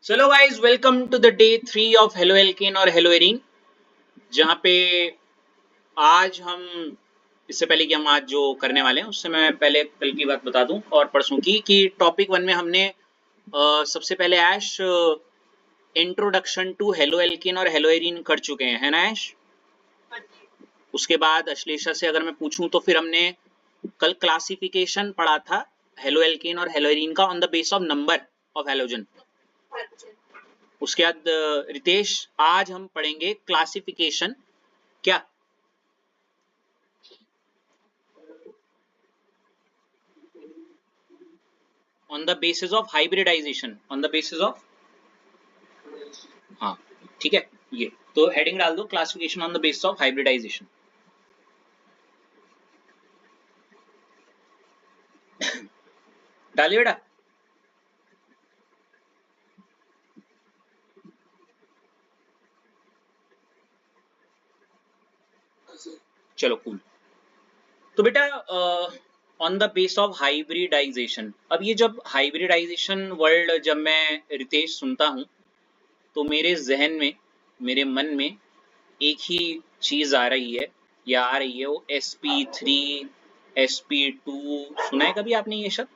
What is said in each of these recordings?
चलो guys, welcome to the day 3 of haloalkane और haloarene, जहाँ पे आज हम इससे पहले कि हम आज जो करने वाले हैं उससे मैं पहले कल की बात बता दूं और परसों की कि टॉपिक 1 में हमने सबसे पहले ऐश इंट्रोडक्शन टू हेलो एल्केन और हेलो एरीन कर चुके हैं, है ना ऐश? उसके बाद अश्लेषा से अगर मैं पूछूं तो फिर हमने कल क्लासिफिकेशन पढ़ा था हेलो एल्केन और हेलो एरीन का on the base of number of halogen. उसके बाद रितेश, आज हम पढ़ेंगे क्लासिफिकेशन क्या on the basis of hybridization, on the basis of, हाँ ठीक है, ये तो हेडिंग डाल दो classification on the basis of hybridization. डालिए बेटा। चलो कूल। तो बेटा on the base of hybridization, अब ये जब हाइब्रिडाइजेशन वर्ड जब मैं रितेश सुनता हूँ तो मेरे जहन में, मेरे मन में एक ही चीज आ रही है या आ रही है, वो sp3 sp2। सुना है कभी आपने ये शब्द?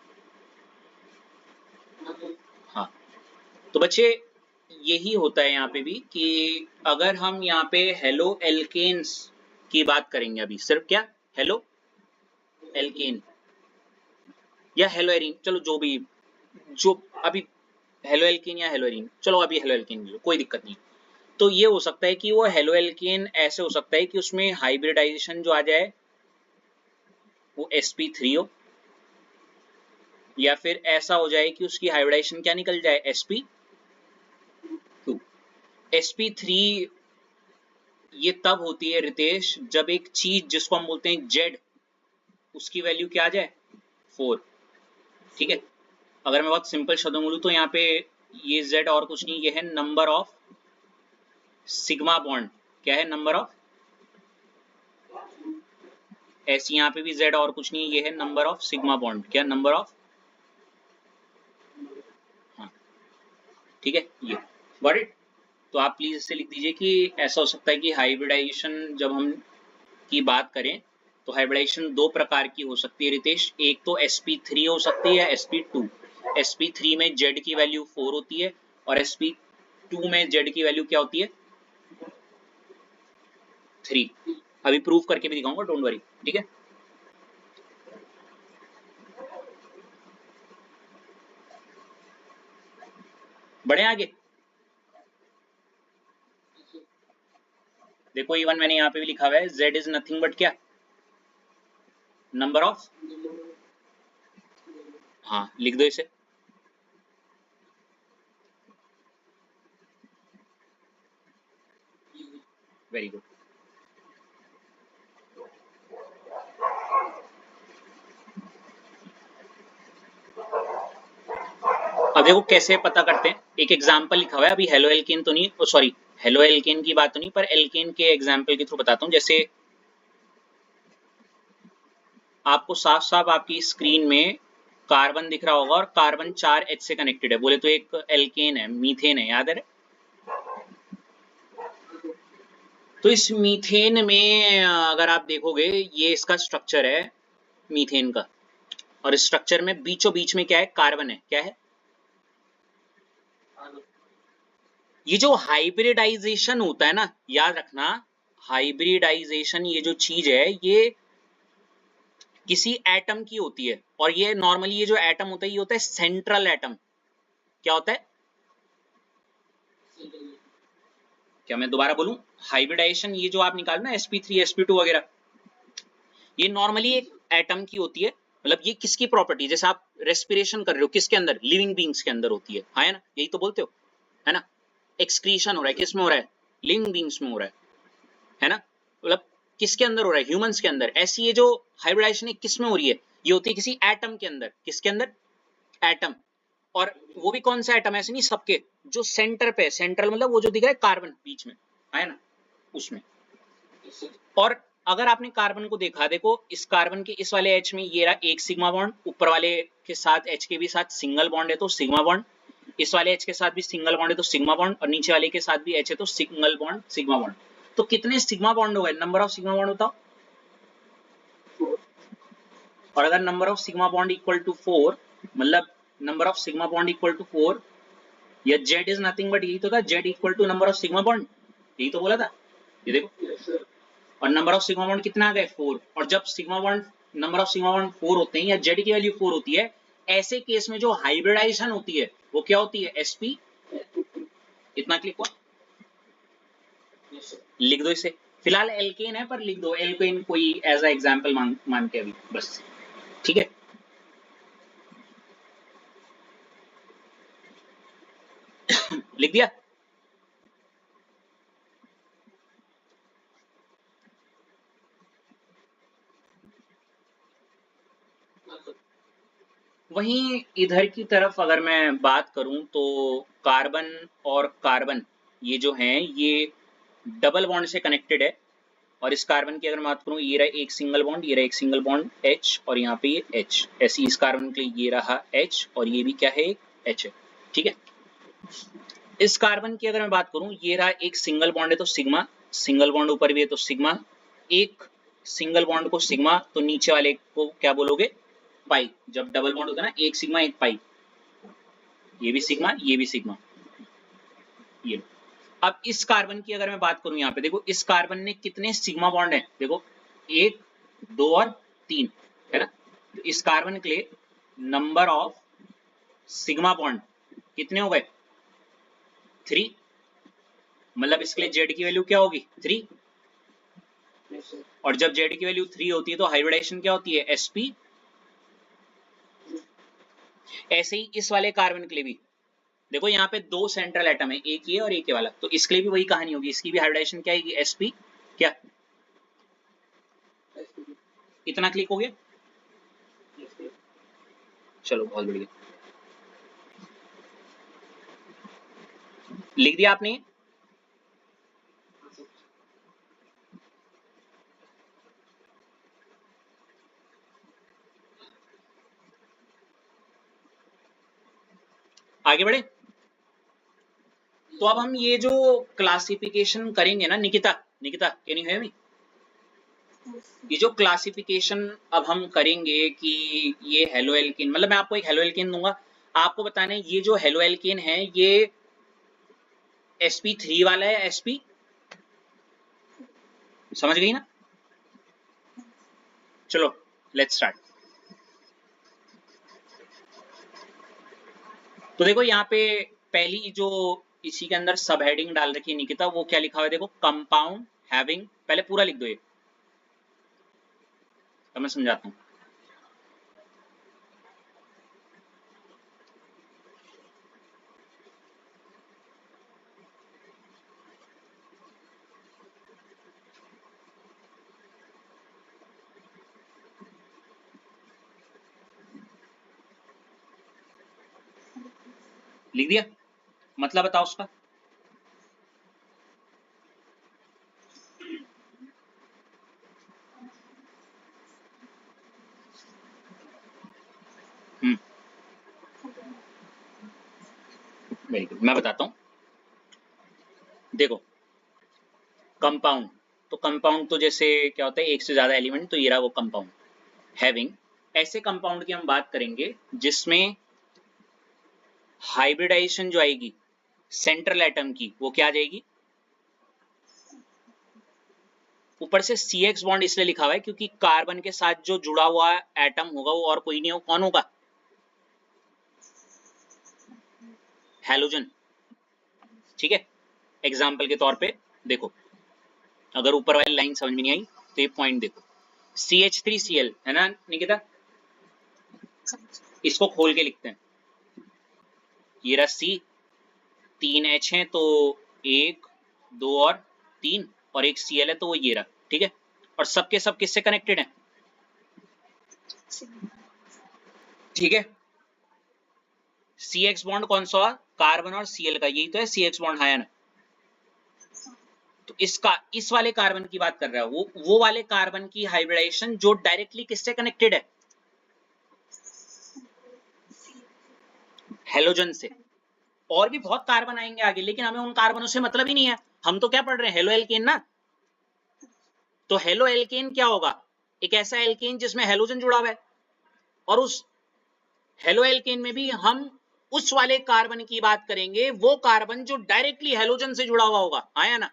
हाँ, तो बच्चे यही होता है यहाँ पे भी कि अगर हम यहाँ पे हेलो एल्केन्स की बात करेंगे, अभी सिर्फ क्या हेलो एल्केन या हेलो एरीन, चलो जो भी, जो अभी हेलो एल्केन या हेलो एरीन, चलो अभी हेलो एल्केन लो, कोई दिक्कत नहीं। तो ये हो सकता है कि वो हेलो एल्केन ऐसे हो सकता है कि उसमें हाइब्रिडाइजेशन जो आ जाए वो sp3 हो, या फिर ऐसा हो जाए कि उसकी हाइब्रिडाइजेशन क्या निकल जाए sp2। sp3 ये तब होती है रितेश जब एक चीज जिसको हम बोलते हैं जेड, उसकी वैल्यू क्या आ जाए 4। ठीक है, अगर मैं बहुत सिंपल शब्दों में बोलूं तो यहाँ पे ये जेड और कुछ नहीं, ये है नंबर ऑफ सिग्मा बॉन्ड। क्या है? नंबर ऑफ, ऐसे यहाँ पे भी जेड और कुछ नहीं, ये है नंबर ऑफ सिग्मा बॉन्ड। क्या? नंबर ऑफ, हाँ ठीक है, ये गॉट इट। तो आप प्लीज इससे लिख दीजिए कि ऐसा हो सकता है कि हाइब्रिडाइजेशन जब हम की बात करें तो हाइब्रिडाइजेशन दो प्रकार की हो सकती है रितेश। एक तो sp3 हो सकती है, sp2। sp3 में z की वैल्यू 4 होती है और sp2 में z की वैल्यू क्या होती है 3। अभी प्रूव करके भी दिखाऊंगा, डोंट वरी, ठीक है। बढ़े आगे, देखो इवन मैंने यहाँ पे भी लिखा हुआ है z इज नथिंग बट क्या, नंबर ऑफ, हाँ लिख दो इसे। Very good. अब देखो कैसे पता करते हैं, एक एग्जांपल लिखा हुआ है, अभी हेलो एल्केन तो नहीं, सॉरी हेलो एल्केन की बात तो नहीं, पर एल्केन के एग्जांपल के थ्रू बताता हूँ। जैसे आपको साफ साफ आपकी स्क्रीन में कार्बन दिख रहा होगा और कार्बन 4 H से कनेक्टेड है, बोले तो एक एल्केन है, मीथेन है, याद है? तो इस मीथेन में अगर आप देखोगे, ये इसका स्ट्रक्चर है मीथेन का, और इस स्ट्रक्चर में बीचों बीच में क्या है? कार्बन है। क्या है? ये जो हाइब्रिडाइजेशन होता है ना, याद रखना, हाइब्रिडाइजेशन ये जो चीज है ये किसी एटम की होती है, और ये नॉर्मली ये जो एटम होता है ये होता है सेंट्रल एटम। क्या होता है? क्या मैं दोबारा बोलूं? हाइब्रिडाइजेशन ये जो आप निकाल ना sp3 sp2 वगैरह, ये नॉर्मली एक एटम की होती है। मतलब ये किसकी प्रॉपर्टी, जैसे आप रेस्पिरेशन कर रहे हो किसके अंदर? लिविंग बींग्स के अंदर होती है, हाँ है ना, यही तो बोलते हो, है ना। एक्सक्रीशन हो रहा है, किस में हो रहा है? लिविंग बींग्स में हो रहा है ना। मतलब किसके अंदर हो रहा है? ह्यूमंस के अंदर। ऐसी ये जो हाइब्रिडाइजेशन किस में हो रही है? ये होती है किसी एटम के अंदर। किसके अंदर? एटम। और वो भी कौन सा एटम है? ऐसे नहीं, सबके जो सेंटर पे, सेंट्रल मतलब वो जो दिख रहा है कार्बन बीच में, है ना, उसमें। और अगर आपने कार्बन को देखा, देखो इस कार्बन के इस वाले H में ये रहा एक सिग्मा बॉन्ड, ऊपर वाले के साथ H के भी साथ सिंगल बॉन्ड है तो सिग्मा बॉन्ड, इस वाले H के साथ भी सिंगल बॉन्ड है तो सिग्मा बॉन्ड, और नीचे वाले के साथ भी H है तो सिंगल बॉन्ड सिग्मा बॉन्ड। तो कितने सिग्मा बॉन्ड हो गए? नंबर ऑफ सिग्मा बॉन्ड बताओ। और अगर number of sigma bond equal to 4, मतलब number of sigma bond equal to 4, या Z इज नथिंग बट, यही तो था, Z equal to number of sigma bond, यही तो बोला था। ये देखो, और नंबर ऑफ सिग्मा बॉन्ड कितना आ गए? 4। और जब sigma bond, number of sigma bond 4 होते हैं या Z की वैल्यू 4 होती है, ऐसे केस में जो हाइब्रिडाइजेशन होती है वो क्या होती है? sp। इतना क्लिक हुआ? लिख दो इसे, फिलहाल एल्केन है पर लिख दो एल्केन, कोई एज अ एग्जांपल मान के अभी बस, ठीक है। लिख दिया? वहीं इधर की तरफ अगर मैं बात करूं तो कार्बन और कार्बन ये जो हैं ये डबल बॉन्ड से कनेक्टेड है। और इस कार्बन की अगर मैं बात करूं, ये रहा एक सिंगल बॉन्ड, ये रहा एक सिंगल बॉन्ड H, और यहाँ पे ये H। ऐसी इस कार्बन के लिए ये रहा H, और ये भी क्या है? एक H है, ठीक है। इस कार्बन की अगर मैं बात करूं, ये रहा एक सिंगल बॉन्ड है तो सिग्मा, सिंगल बॉन्ड ऊपर भी है तो सिग्मा, एक सिंगल बॉन्ड को सिग्मा, तो नीचे वाले को क्या बोलोगे? पाई। जब डबल बॉन्ड होता है ना, एक सिग्मा एक पाई, ये भी सिग्मा ये भी सिग्मा, ये लो। अब इस कार्बन की अगर मैं बात करूं, यहाँ पे देखो इस कार्बन ने कितने सिग्मा बॉन्ड है? देखो 1 2 और 3 है ना। तो इस कार्बन के लिए नंबर ऑफ सिग्मा बॉन्ड कितने हो गए? 3। मतलब इसके लिए जेड की वैल्यू क्या होगी? 3। और जब जेड की वैल्यू 3 होती है तो हाइब्रिडाइजेशन क्या होती है? sp। ऐसे ही इस वाले कार्बन के लिए भी देखो, यहाँ पे 2 सेंट्रल एटम है, एक ये और एक ये वाला, तो इसके लिए भी वही कहानी होगी, इसकी भी हाइब्रिडाइजेशन क्या आएगी? sp। क्या इतना क्लिक हो गया? चलो बहुत बढ़िया, लिख दिया आपने? आगे बढ़े। तो अब हम ये जो क्लासिफिकेशन करेंगे ना, Nikita, Nikita can you hear me? ये जो क्लासिफिकेशन अब हम करेंगे कि ये हेलो एल्केन, मतलब मैं आपको एक हेलो एल्केन दूंगा, आपको बताना है ये जो हेलो एल्केन है ये sp3 वाला है sp, समझ गई ना? चलो लेट्स स्टार्ट। तो देखो यहाँ पे पहली जो इसी के अंदर सब हेडिंग डाल रखी है निकिता, वो क्या लिखा हुआ है? देखो कंपाउंड हैविंग, पहले पूरा लिख दो ये, तो मैं समझाता हूँ। लिख दिया? मतलब बताओ उसका। वेरी गुड, मैं बताता हूँ। देखो कंपाउंड, तो कंपाउंड तो जैसे क्या होता है? एक से ज्यादा एलिमेंट, तो ये रहा वो कंपाउंड। हैविंग, ऐसे कंपाउंड की हम बात करेंगे जिसमें हाइब्रिडाइजेशन जो आएगी सेंट्रल एटम की, वो क्या आ जाएगी? ऊपर से CX बॉन्ड इसलिए लिखा हुआ है क्योंकि कार्बन के साथ जो जुड़ा हुआ एटम होगा वो और कोई नहीं हो, कौन होगा? हैलोजन, ठीक है। एग्जाम्पल के तौर पे देखो, अगर ऊपर वाली लाइन समझ में नहीं आई तो ये पॉइंट देखो, CH3Cl है ना निकिता, इसको खोल के लिखते हैं, ये रहा C, 3 H है तो 1 2 और 3, और एक Cl है तो वो ये रहा, ठीक है। और सबके सब किससे कनेक्टेड है? ठीक है। CX बॉन्ड कौन सा? कार्बन और Cl का, यही तो है CX बॉन्ड, है ना। तो इसका, इस वाले कार्बन की बात कर रहा है वो वाले कार्बन की हाइब्रिडाइजेशन जो डायरेक्टली किससे कनेक्टेड है? हेलोजन से। और भी बहुत कार्बन आएंगे आगे, लेकिन हमें उन कार्बनों से मतलब ही नहीं है। हम तो क्या पढ़ रहे हैं, हेलो एल्केन ना। तो हेलो एल्केन क्या होगा, एक ऐसा एल्केन जिसमें हेलोजन जुड़ा हुआ है, और उस हेलो एल्केन में भी हम उस वाले कार्बन की बात करेंगे, वो कार्बन जो डायरेक्टली हेलोजन से जुड़ा हुआ होगा। आया ना।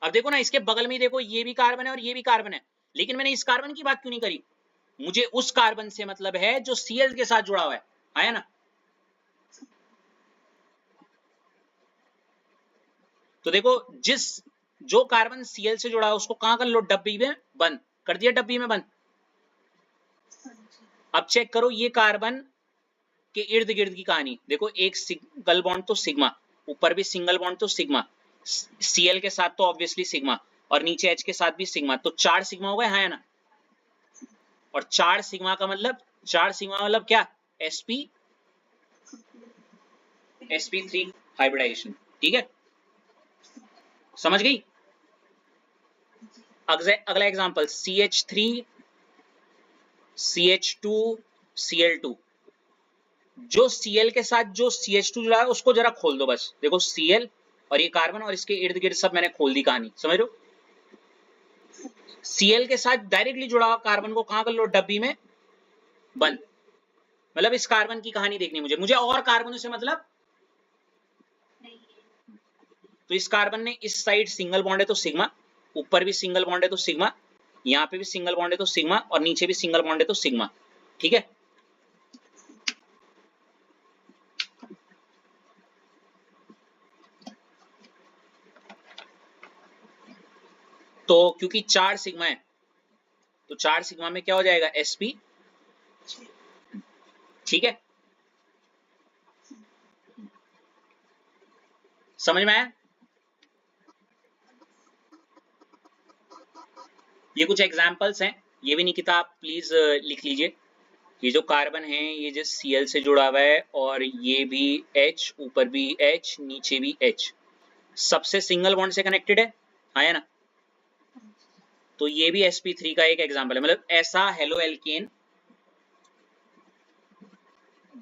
अब देखो ना, इसके बगल में देखो, ये भी कार्बन है और ये भी कार्बन है, लेकिन मैंने इस कार्बन की बात क्यों नहीं करी। मुझे उस कार्बन से मतलब है जो Cl के साथ जुड़ा हुआ है। आया ना। तो देखो, जो कार्बन Cl से जुड़ा है उसको कहां कर लो, डब्बी में बंद कर दिया, डब्बी में बंद। अब चेक करो ये कार्बन के इर्द गिर्द की कहानी देखो, एक सिंगल बॉन्ड तो सिग्मा, ऊपर भी सिंगल बॉन्ड तो सिग्मा, Cl के साथ तो ऑब्वियसली सिग्मा, और नीचे H के साथ भी सिग्मा, तो 4 सिग्मा हो गए। हाँ है ना। और 4 सिग्मा का मतलब, 4 सिग्मा मतलब क्या, sp3 हाइब्रिडाइजेशन। ठीक है, समझ गई। अगला एग्जांपल CH3 CH2 Cl2। जो Cl के साथ जो CH2 जुड़ा है उसको जरा खोल दो बस, देखो Cl और ये कार्बन और इसके इर्द गिर्द सब मैंने खोल दी कहानी, समझ लो। Cl के साथ डायरेक्टली जुड़ा हुआ कार्बन को कहां कर लो, डब्बी में बंद। मतलब इस कार्बन की कहानी देखनी मुझे और कार्बनों से मतलब। तो इस कार्बन ने इस साइड सिंगल बॉन्ड है तो सिग्मा, ऊपर भी सिंगल बॉन्ड है तो सिग्मा, यहाँ पे भी सिंगल बॉन्ड है तो सिग्मा, और नीचे भी सिंगल बॉन्ड है तो सिग्मा। ठीक है। तो क्योंकि 4 सिग्मा है, तो 4 सिग्मा में क्या हो जाएगा, sp। ठीक है, समझ में आया। ये कुछ एग्जांपल्स हैं, ये भी निकिता आप प्लीज लिख लीजिए। ये जो कार्बन है ये जो Cl से जुड़ा हुआ है, और ये भी H, ऊपर भी H, नीचे भी H, सबसे सिंगल बॉन्ड से कनेक्टेड है। हाँ ना। तो ये भी sp3 का एक एग्जांपल है। मतलब ऐसा हेलो एल्केन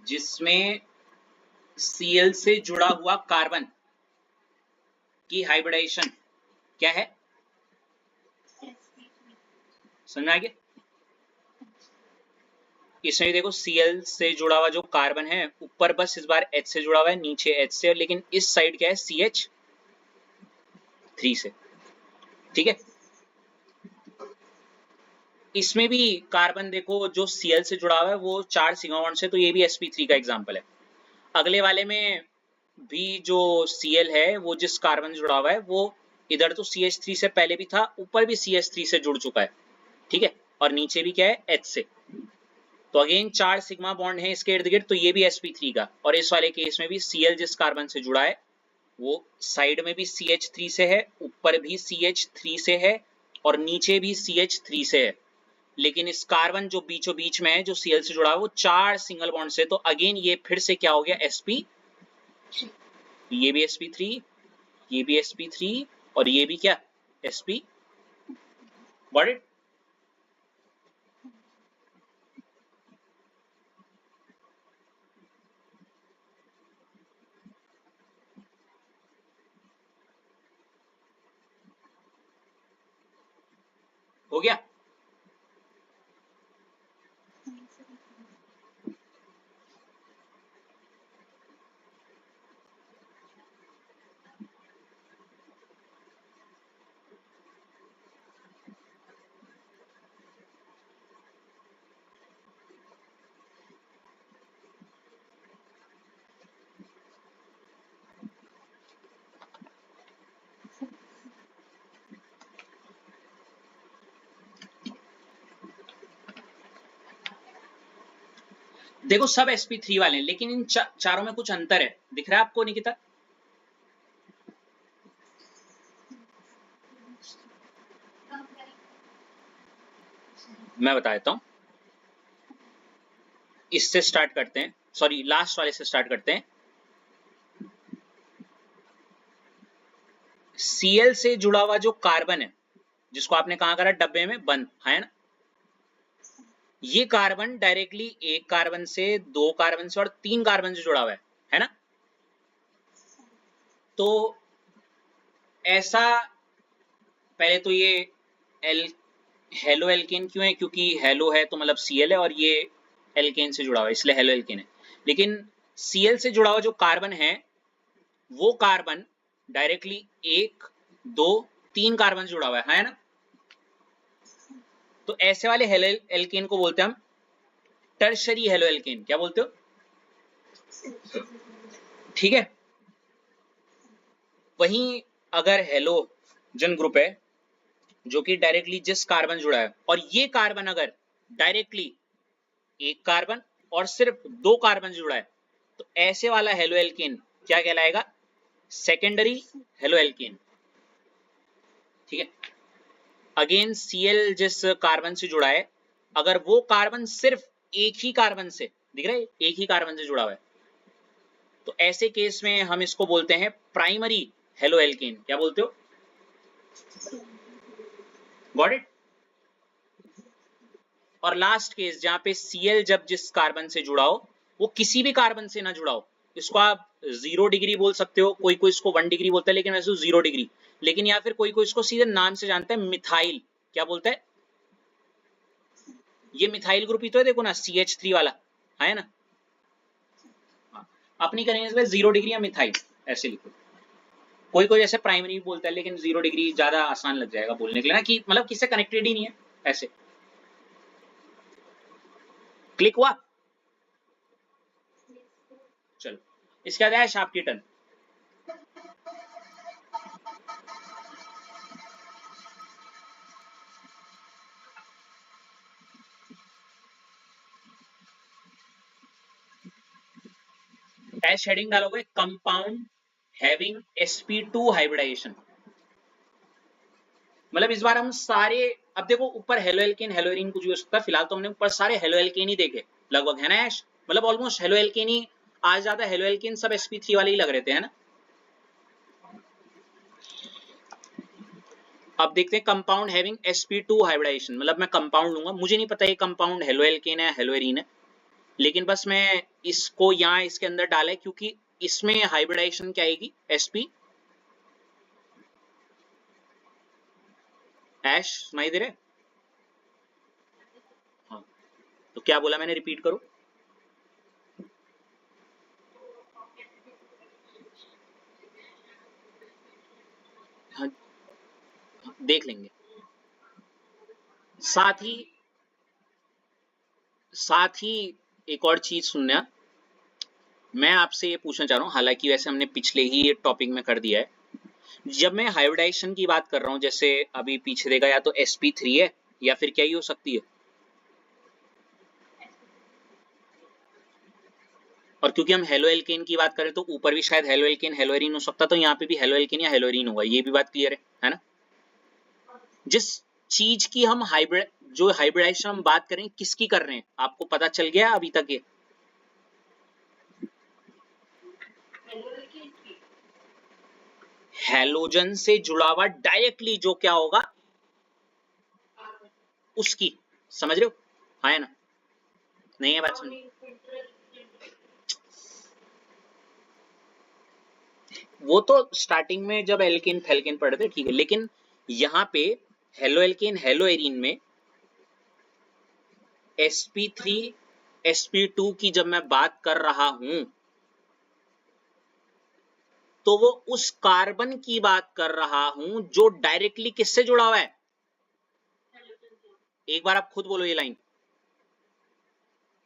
जिसमें Cl से जुड़ा हुआ कार्बन की हाइब्रिडाइजेशन क्या है, समझ में आ गया। इसमें देखो Cl से जुड़ा हुआ जो कार्बन है, ऊपर बस इस बार H से जुड़ा हुआ है, नीचे H से, लेकिन इस साइड क्या है, CH3 से। ठीक है। इसमें भी कार्बन देखो जो Cl से जुड़ा हुआ है वो 4 सिग्मा बॉन्ड से, तो ये भी sp3 का एग्जांपल है। अगले वाले में भी जो Cl है वो जिस कार्बन से जुड़ा हुआ है वो इधर तो CH3 से पहले भी था, ऊपर भी CH3 से जुड़ चुका है। ठीक है, और नीचे भी क्या है, H से। तो अगेन 4 सिग्मा बॉन्ड है इसके इर्द गिर्द, तो ये भी sp3 का। और इस वाले केस में भी Cl जिस कार्बन से जुड़ा है वो साइड में भी CH3 से है, ऊपर भी CH3 से है, और नीचे भी CH3 से है। लेकिन इस कार्बन जो बीचों बीच में है जो Cl से जुड़ा है वो 4 सिंगल बॉन्ड से, तो अगेन ये फिर से क्या हो गया, sp। ये भी sp3, ये भी sp3, और ये भी क्या, sp। Got it. हो गया। देखो सब sp3 वाले हैं, लेकिन इन चारों में कुछ अंतर है, दिख रहा है आपको निकिता। मैं बता देता हूं, इससे स्टार्ट करते हैं, सॉरी लास्ट वाले से स्टार्ट करते हैं। Cl से जुड़ा हुआ जो कार्बन है जिसको आपने कहा करा, डब्बे में बंद, है ना। ये कार्बन डायरेक्टली एक कार्बन से, दो कार्बन से और तीन कार्बन से जुड़ा हुआ है ना। तो ऐसा, पहले तो ये एल हेलो एल्केन क्यों है, क्योंकि हेलो है तो मतलब Cl है और ये एल्केन से जुड़ा हुआ है इसलिए हेलो एल्केन है। लेकिन Cl से जुड़ा हुआ जो कार्बन है वो कार्बन डायरेक्टली एक, दो, तीन कार्बन से जुड़ा हुआ है ना। तो ऐसे वाले हेलो एल्केन को बोलते हैं हम टर्शरी हेलो एल्केन। क्या बोलते हो? ठीक है। वहीं अगर हेलोजन ग्रुप है जो कि डायरेक्टली जिस कार्बन जुड़ा है, और ये कार्बन अगर डायरेक्टली एक कार्बन और सिर्फ दो कार्बन जुड़ा है, तो ऐसे वाला हेलो एल्केन क्या कहलाएगा? Secondary halo alkane. ठीक है। अगेन Cl जिस कार्बन से जुड़ा है, अगर वो कार्बन सिर्फ एक ही कार्बन से, दिख रहा है, एक ही कार्बन से जुड़ा हुआ है, तो ऐसे केस में हम इसको बोलते हैं प्राइमरी हेलो एल्केन। क्या बोलते हो? Got it? और लास्ट केस जहां पे Cl जब जिस कार्बन से जुड़ा हो वो किसी भी कार्बन से ना जुड़ा हो, इसको आप 0 डिग्री बोल सकते हो, कोई कोई इसको 1 डिग्री बोलता है, लेकिन वैसे 0 डिग्री। लेकिन या फिर कोई कोई इसको सीधे नाम से जानता है, मिथाइल। क्या बोलता है? ये मिथाइल ग्रुप ही तो है, देखो ना, CH3 वाला है ना। हाँ। अपनी करेंगे इसमें 0 डिग्री या मिथाइल ऐसे लिखो। कोई कोई जैसे प्राइमरी बोलता है, लेकिन 0 डिग्री ज्यादा आसान लग जाएगा बोलने के लिए ना, कि मतलब किससे कनेक्टेड ही नहीं है ऐसे। क्लिक हुआ? चलो, इसके बाद है शार्पकीटन। एस हेडिंग डालोगे कंपाउंड हैविंग sp2 हाइब्रिडाइजेशन। मतलब इस बार हम सारे, अब देखो ऊपर हेलो एल्केन हेलो एरीन कुछ भी हो सकता है, फिलहाल तो हमने ऊपर सारे हेलो एल्केन ही देखे लगभग, है ना ऐश? मतलब ऑलमोस्ट हेलो एल्केन ही आज ज्यादा, हेलो एल्केन सब sp3 वाले ही लग रहे थे, है ना। अब देखते हैं कंपाउंड हैविंग sp2 हाइब्रिडाइजेशन। मतलब मैं कंपाउंड लूंगा, मुझे नहीं पता ये कंपाउंड हेलो एल्केन है हेलो एरीन है, लेकिन बस मैं इसको यहाँ इसके अंदर डाला है क्योंकि इसमें हाइब्रिडाइजेशन क्या आएगी? sp। ऐश सुनाई दे रहा है? हाँ। तो क्या बोला मैंने, रिपीट करो। हाँ, देख लेंगे। साथ ही साथ ही एक और चीज सुनना, मैं आपसे ये पूछना चाह रहा हूँ, हालांकि वैसे हमने पिछले ही ये टॉपिक में कर दिया है, जब मैं हाइब्रिडाइजेशन की बात कर रहा हूँ, जैसे अभी पीछे देगा या तो sp3 है या फिर क्या ही हो सकती है, और क्योंकि हम हेलो एल्केन की बात करें तो ऊपर भी शायद हेलो एल्केन हेलो एरीन हो सकता, तो यहाँ पे भी हेलो एल्केन या हेलो एरीन होगा, ये भी बात क्लियर है ना। जिस चीज की हम जो हाइब्रिडाइजेशन हम बात करें किसकी कर रहे हैं, आपको पता चल गया अभी तक? ये हैलोजन से जुड़ा हुआ डायरेक्टली जो क्या होगा उसकी, समझ रहे हो? हाँ है ना? नहीं है बात समझ? वो तो स्टार्टिंग में जब एल्केन फेल्केन पढ़े थे, ठीक है, लेकिन यहाँ पे हेलो एल्केन हेलो एरीन में sp3 sp2 की जब मैं बात कर रहा हूं, तो वो उस कार्बन की बात कर रहा हूं जो डायरेक्टली किससे जुड़ा हुआ है? एक बार आप खुद बोलो ये लाइन।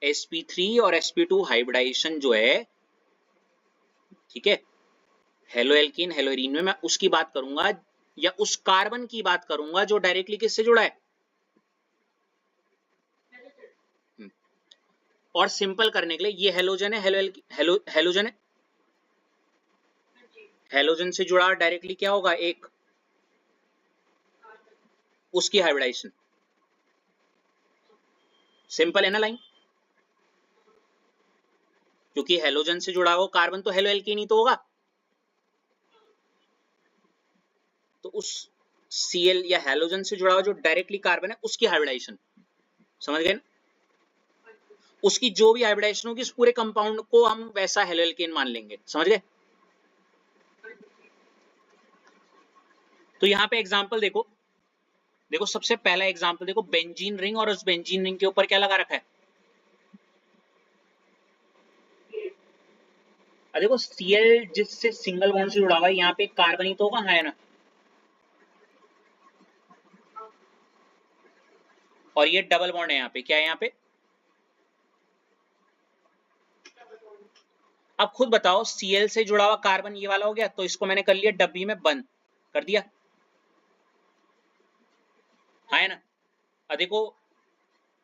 sp3 और sp2 हाइब्रिडाइजेशन जो है, ठीक है, हेलो एल्कीन हेलो एरीन में मैं उसकी बात करूंगा या उस कार्बन की बात करूंगा जो डायरेक्टली किससे जुड़ा है। और सिंपल करने के लिए ये हेलोजन है, हेलोजन है, हेलोजन से जुड़ा डायरेक्टली क्या होगा? एक, उसकी हाइब्रिडाइजेशन। सिंपल है ना लाइन? क्योंकि हेलोजन से जुड़ा हुआ कार्बन तो हेलो एल्कीन ही तो होगा, तो उस Cl या हेलोजन से जुड़ा हुआ जो डायरेक्टली कार्बन है उसकी हाइब्रिडाइजेशन। समझ गए ना? उसकी जो भी हाइब्रिडाइजेशन होगी उस पूरे कंपाउंड को हम वैसा हेलो एल्केन मान लेंगे, समझ गए? तो यहाँ पे एग्जांपल देखो, देखो सबसे पहला एग्जांपल देखो, बेंजीन रिंग, और उस बेंजीन रिंग के ऊपर क्या लगा रखा है? देखो Cl जिससे सिंगल बॉन्ड से जुड़ा हुआ है, यहाँ पे कार्बन ही तो होगा, है ना? और ये डबल बॉन्ड है यहाँ पे, क्या है यहाँ पे? अब खुद बताओ, Cl से जुड़ा हुआ कार्बन ये वाला हो गया, तो इसको मैंने कर लिया डब्बी में बंद कर दिया, है ना? अब देखो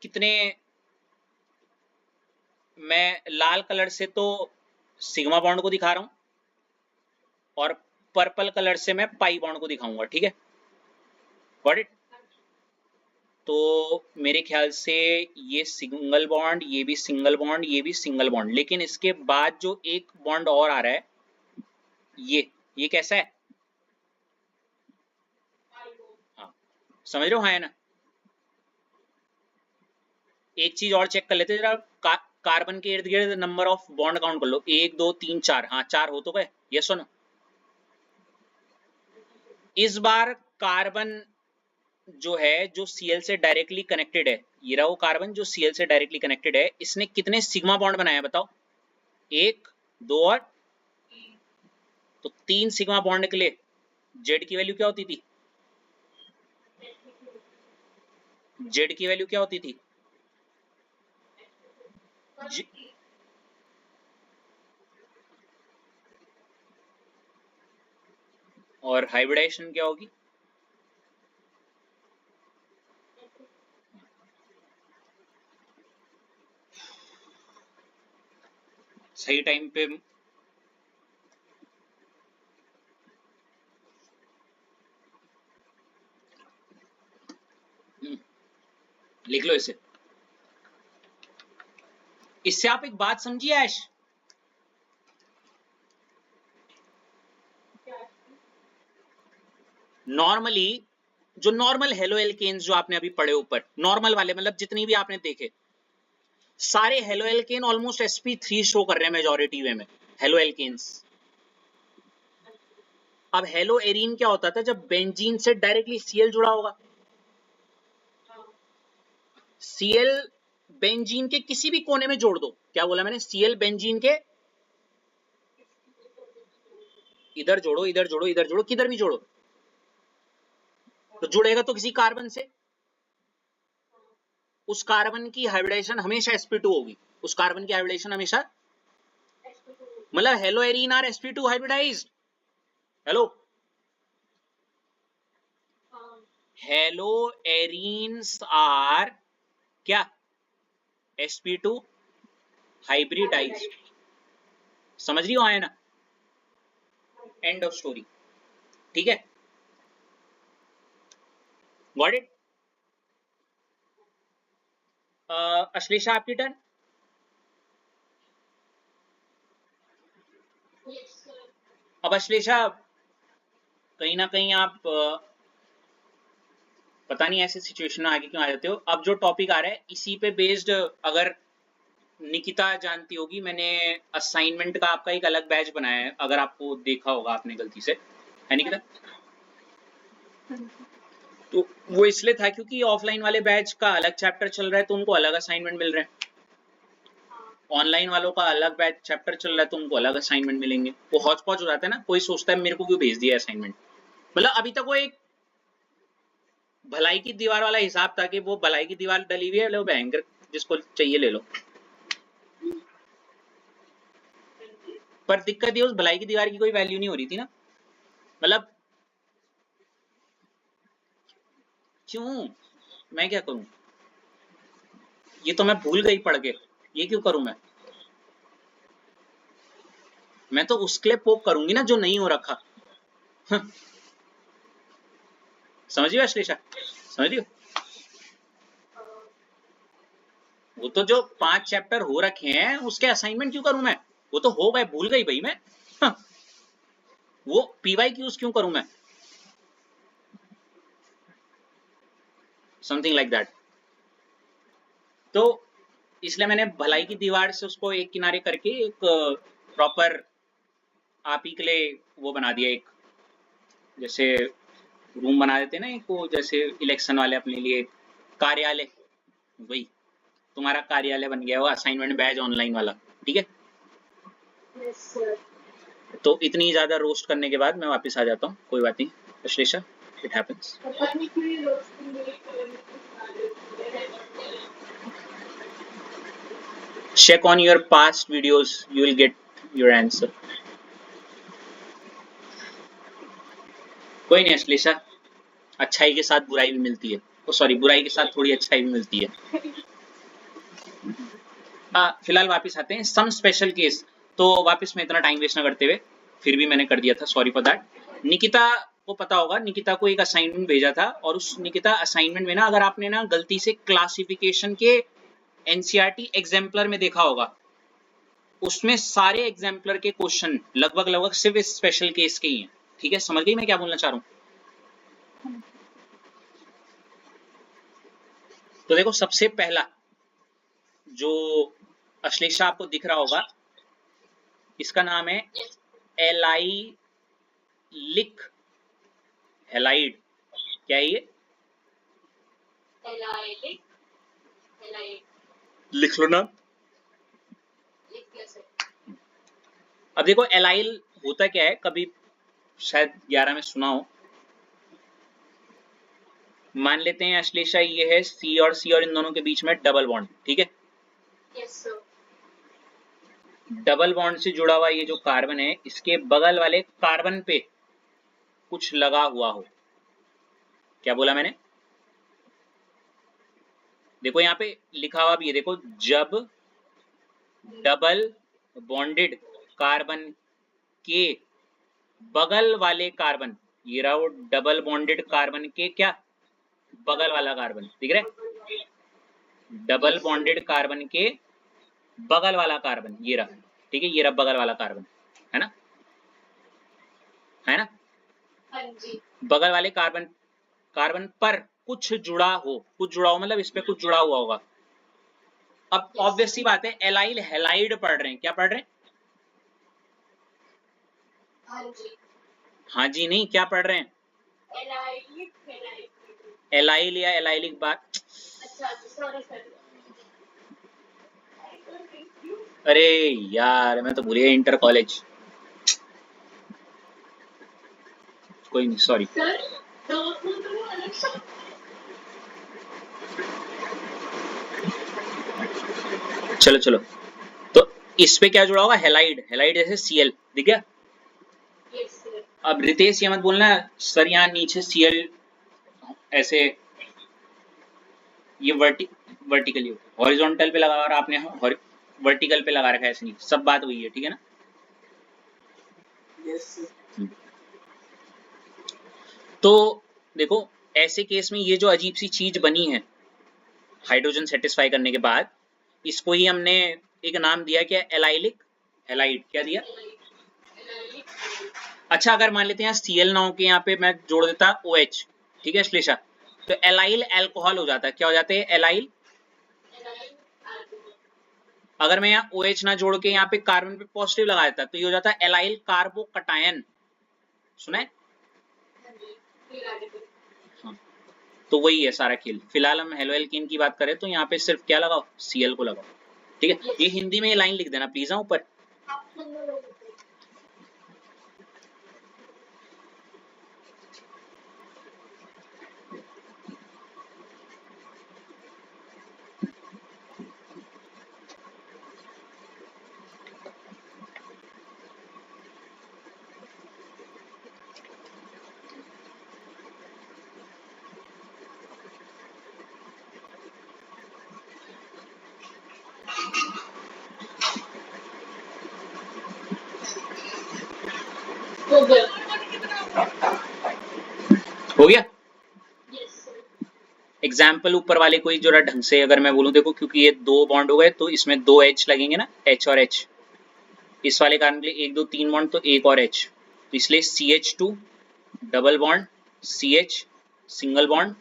कितने, मैं लाल कलर से तो सिग्मा बॉन्ड को दिखा रहा हूं और पर्पल कलर से मैं पाई बॉन्ड को दिखाऊंगा, ठीक है? Got it? तो मेरे ख्याल से ये सिंगल बॉन्ड, ये भी सिंगल बॉन्ड, ये भी सिंगल बॉन्ड, लेकिन इसके बाद जो एक बॉन्ड और आ रहा है, ये कैसा है? हाँ, समझ रहे हो, हाँ है ना? एक चीज और चेक कर लेते हैं जरा, कार्बन के इर्द गिर्द नंबर ऑफ बॉन्ड काउंट कर लो, 1 2 3 4, हाँ 4 हो तो गए, ये सुनो। इस बार कार्बन जो है, जो Cl से डायरेक्टली कनेक्टेड है, ये रहा वो कार्बन जो Cl से डायरेक्टली कनेक्टेड है, इसने कितने सिग्मा बॉन्ड बनाया बताओ? 1 2 और तो 3 सिग्मा बॉन्ड निकले। जेड की वैल्यू क्या होती थी? जेड की वैल्यू क्या होती थी? और हाइब्रिडाइजेशन क्या होगी? सही टाइम पे लिख लो इसे। इससे आप एक बात समझिए ऐश, नॉर्मली जो नॉर्मल हेलो एल्केन्स जो आपने अभी पढ़े ऊपर, नॉर्मल वाले मतलब जितनी भी आपने देखे, सारे halo alkane almost sp3 show कर रहे हैं मेजॉरिटी वे में, हेलो एल्केन्स। अब हेलो एरीन क्या होता था? जब बेंजीन से डायरेक्टली Cl जुड़ा होगा, Cl बेंजीन के किसी भी कोने में जोड़ दो, क्या बोला मैंने? Cl बेंजीन के इधर जोड़ो, इधर जोड़ो, इधर जोड़ो, किधर भी जोड़ो, तो जुड़ेगा तो किसी कार्बन से, उस कार्बन की हाइब्रिडाइजेशन हमेशा sp2 होगी, उस कार्बन की हाइब्रिडाइजेशन हमेशा, मतलब haloarene are sp2 hybridized. Halo, haloarenes are क्या? sp2 hybridised. समझ रही हो, आया ना? एंड ऑफ स्टोरी, ठीक है? Got it? अश्लेषा आपकी टर्न। अब अश्लेषा कहीं ना कहीं आप पता नहीं ऐसे सिचुएशन में आगे क्यों आ जाते हो। अब जो टॉपिक आ रहा है इसी पे बेस्ड, अगर निकिता जानती होगी, मैंने असाइनमेंट का आपका एक अलग बैच बनाया है, अगर आपको देखा होगा आपने गलती से, है निकिता? तो वो इसलिए था क्योंकि ऑफलाइन वाले बैच का अलग चैप्टर चल रहा है तो उनको अलग असाइनमेंट मिल रहे हैं, ऑनलाइन वालों का अलग बैच चैप्टर चल रहा है तो उनको अलग असाइनमेंट मिलेंगे। वो हौच पौच हो जाता है ना, कोई सोचता है मेरे को क्यों भेज दिया असाइनमेंट। मतलब अभी तक वो एक भलाई की दीवार वाला हिसाब था कि वो भलाई की दीवार डली हुई है, लो भयंकर जिसको चाहिए ले लो। पर दिक्कत ये उस भलाई की दीवार की कोई वैल्यू नहीं हो रही थी ना, मतलब क्यों, मैं क्या करूं? ये तो मैं भूल गई पढ़ के, ये क्यों करूं मैं तो उसके लिए पोक करूंगी ना जो नहीं हो रखा। समझिए अश्लेषा, समझिए, वो तो जो 5 चैप्टर हो रखे हैं उसके असाइनमेंट क्यों करूं मैं? वो तो हो गए, भूल गई भाई मैं। हाँ, वो पीवाई क्यूज क्यों करूं मैं? Something like that. तो इसलिए मैंने भलाई की दीवार से उसको एक किनारे करके एक प्रॉपर आप ही के लिए वो बना दिया, एक जैसे रूम बना देते हैं ना एक, वो जैसे इलेक्शन वाले अपने लिए कार्यालय, वही तुम्हारा कार्यालय बन गया वो असाइनमेंट बैच ऑनलाइन वाला, ठीक है। Yes, sir. तो इतनी ज्यादा रोस्ट करने के बाद मैं वापस आ जाता हूँ, कोई बात नहीं अश्लेषा, इट हैपेंस। पता नहीं क्यों ये रोस्टिंग मेरे करने Check on your past videos, you will get your answer. कोई नहीं अश्लेषा, अच्छाई के साथ बुराई भी मिलती है, ओ सॉरी बुराई के साथ थोड़ी अच्छाई भी मिलती है। फिलहाल वापस आते हैं सम स्पेशल केस। तो वापस में इतना टाइम वेस्ट ना करते हुए, फिर भी मैंने कर दिया था, सॉरी फॉर दैट। निकिता को पता होगा, निकिता को एक असाइनमेंट भेजा था, और उस निकिता असाइनमेंट में ना, अगर आपने ना गलती से क्लासिफिकेशन के एनसीईआरटी एग्जाम्पलर में देखा होगा, उसमें सारे एग्जाम्पलर के क्वेश्चन लगभग सिर्फ इस स्पेशल केस के ही हैं, ठीक है। समझ गई मैं क्या बोलना चाह रहा हूँ? तो देखो सबसे पहला जो अश्लेषा आपको दिख रहा होगा, इसका नाम है एलाइलिक हैलाइड। क्या है ये? एलाइलिक लिख लो ना। अब देखो एलाइल होता क्या है, कभी शायद 11 में सुना हो। मान लेते हैं अश्लेषा ये है सी और सी, और इन दोनों के बीच में डबल बॉन्ड, ठीक है। Yes sir. डबल बॉन्ड से जुड़ा हुआ ये जो कार्बन है, इसके बगल वाले कार्बन पे कुछ लगा हुआ हो। क्या बोला मैंने? देखो यहाँ पे लिखा हुआ भी है, देखो जब डबल बॉन्डेड कार्बन के बगल वाले कार्बन, ये रहा वो डबल बॉन्डेड कार्बन के क्या बगल वाला कार्बन, दिख रहा है? डबल बॉन्डेड कार्बन के बगल वाला कार्बन ये रहा, ठीक है, ये रहा बगल वाला कार्बन, है ना, है ना। हाँ जी। बगल वाले कार्बन पर कुछ जुड़ा हो, कुछ जुड़ा हो मतलब इस पे कुछ जुड़ा हुआ होगा। अब ऑब्वियस सी बात है, एलाइल हैलाइड पढ़ रहे हैं, क्या पढ़ रहे हैं? हाँ जी। हाँ जी नहीं, क्या पढ़ रहे हैं? एलाइल या एलाइलिक बात। अच्छा सॉरी सर। अरे यार मैं तो भूल गया, इंटर कॉलेज, कोई नहीं सॉरी। चलो चलो, तो इस पे क्या जुड़ा होगा? हैलाइड, हैलाइड जैसे Cl, दिख गया? अब रितेश ये मत बोलना सर यहाँ नीचे Cl ऐसे, ये वर्टिकली होता है, हॉरिजॉन्टल पे लगा और आपने वर्टिकल पे लगा रखा है, ऐसे नहीं, सब बात हुई है, ठीक है ना। तो देखो ऐसे केस में ये जो अजीब सी चीज बनी है हाइड्रोजन सेटिस्फाई करने के बाद, इसको ही हमने एक नाम दिया, क्या? Allylic halide. क्या दिया? अच्छा अगर मान लेते हैं Cl ना हो के यहाँ पे मैं जोड़ देता OH, ठीक है अश्लेषा, तो एलाइल अल्कोहल हो जाता है। क्या हो जाते हैं? एलाइल। अगर मैं यहाँ OH ना जोड़ के यहाँ पे कार्बन पे पॉजिटिव लगा देता तो ये हो जाता है एलाइल कार्बोकटायन। सुना है? हाँ, तो वही है सारा खेल। फिलहाल हम हेलो एल्कीन की बात करें तो यहाँ पे सिर्फ क्या लगाओ? Cl को लगाओ, ठीक है। ये हिंदी में ये लाइन लिख देना प्लीज ऊपर। हो गया? एग्जाम्पल ऊपर वाले कोई जरा ढंग से अगर मैं बोलूं, देखो क्योंकि ये दो बॉन्ड हो गए तो इसमें दो H लगेंगे ना, H और H। इस वाले कार्बन के लिए 1 2 3 बॉन्ड तो एक और H, तो इसलिए CH2 double bond CH single bond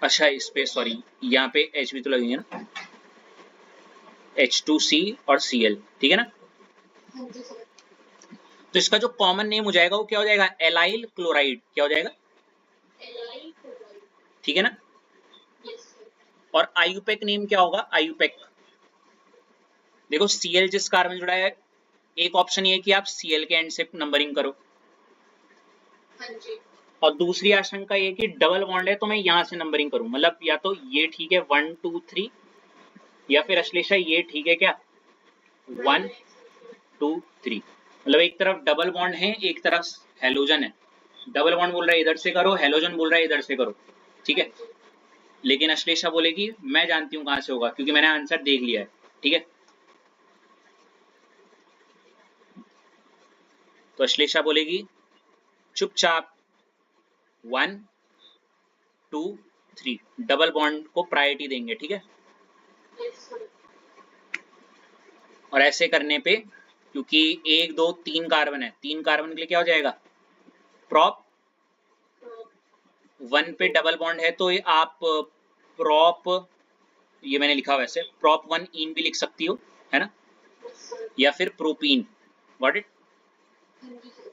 अच्छा इस पे सॉरी, यहाँ पे H भी तो लगेंगे ना, H2C और Cl, ठीक है ना। हाँ जी सर। तो इसका जो कॉमन नेम हो जाएगा वो क्या हो जाएगा, एलाइल क्लोराइड, क्या हो जाएगा, एलाइल क्लोराइड। ठीक है ना। Yes sir. और आयुपेक नेम क्या होगा, आयुपेक, देखो Cl जिस कार्बन जुड़ा है, एक ऑप्शन ये है कि आप Cl के एंड से नंबरिंग करो, हाँ जी। और दूसरी आशंका ये कि डबल बॉन्ड है तो मैं यहाँ से नंबरिंग करूं, मतलब या तो ये ठीक है 1 2 3, या फिर अश्लेषा ये ठीक है क्या 1 2 3, मतलब एक तरफ डबल बॉन्ड है एक तरफ हेलोजन है, डबल बॉन्ड बोल रहा है इधर से करो, हेलोजन बोल रहा है इधर से करो, ठीक है। लेकिन अश्लेषा बोलेगी मैं जानती हूँ कहाँ से होगा क्योंकि मैंने आंसर देख लिया है, ठीक है। तो अश्लेषा बोलेगी चुपचाप 1 2 3, डबल बॉन्ड को प्रायोरिटी देंगे, ठीक है। Yes sir. और ऐसे करने पे क्योंकि 1 2 3 कार्बन है, 3 कार्बन के लिए क्या हो जाएगा प्रॉप, 1 पे डबल बॉन्ड है तो ये आप प्रॉप, ये मैंने लिखा वैसे प्रॉप 1 इन भी लिख सकती हो, है ना, यस सर। या फिर प्रोपीन, गॉट इट। हाँ जी सर।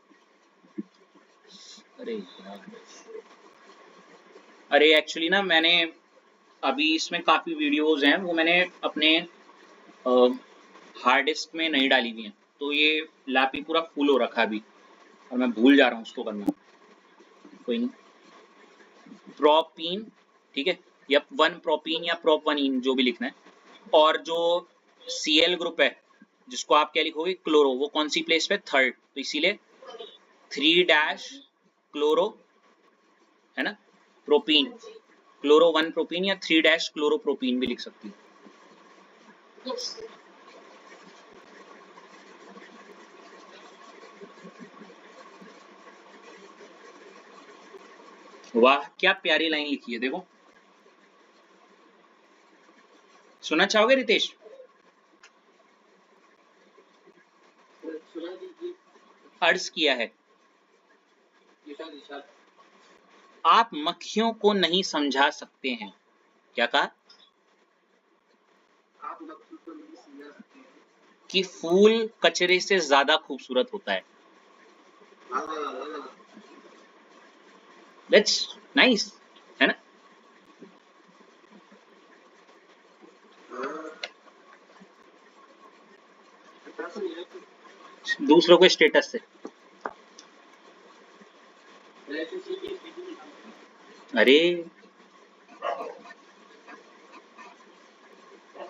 अरे यार, अरे एक्चुअली ना मैंने अभी इसमें काफी वीडियोस हैं वो मैंने अपने हार्ड डिस्क में नहीं डाली हुई हैं, तो ये लैप ही पूरा फुल हो रखा है अभी और मैं भूल जा रहा हूँ उसको करना, कोई नहीं। प्रोपीन, ठीक है, या 1 प्रोपीन या प्रोप 1 इन जो भी लिखना है। और जो Cl ग्रुप है जिसको आप क्या लिखोगे क्लोरो, वो कौन सी प्लेस पे, थर्ड, तो इसीलिए 3 डैश क्लोरो, है ना, प्रोपीन, हाँ जी। क्लोरो 1 प्रोपीन या 3 डैश क्लोरो प्रोपीन भी लिख सकती है। Yes sir. वाह क्या प्यारी लाइन लिखी है, देखो सुनना चाहोगे रितेश। सुना दीजिए। अर्ज किया है, आप मक्खियों को नहीं समझा सकते हैं, क्या कहा, आप मक्खी को नहीं समझा सकते हैं कि फूल कचरे से ज्यादा खूबसूरत होता है। दैट्स नाइस, है ना। दूसरों के स्टेटस से, अरे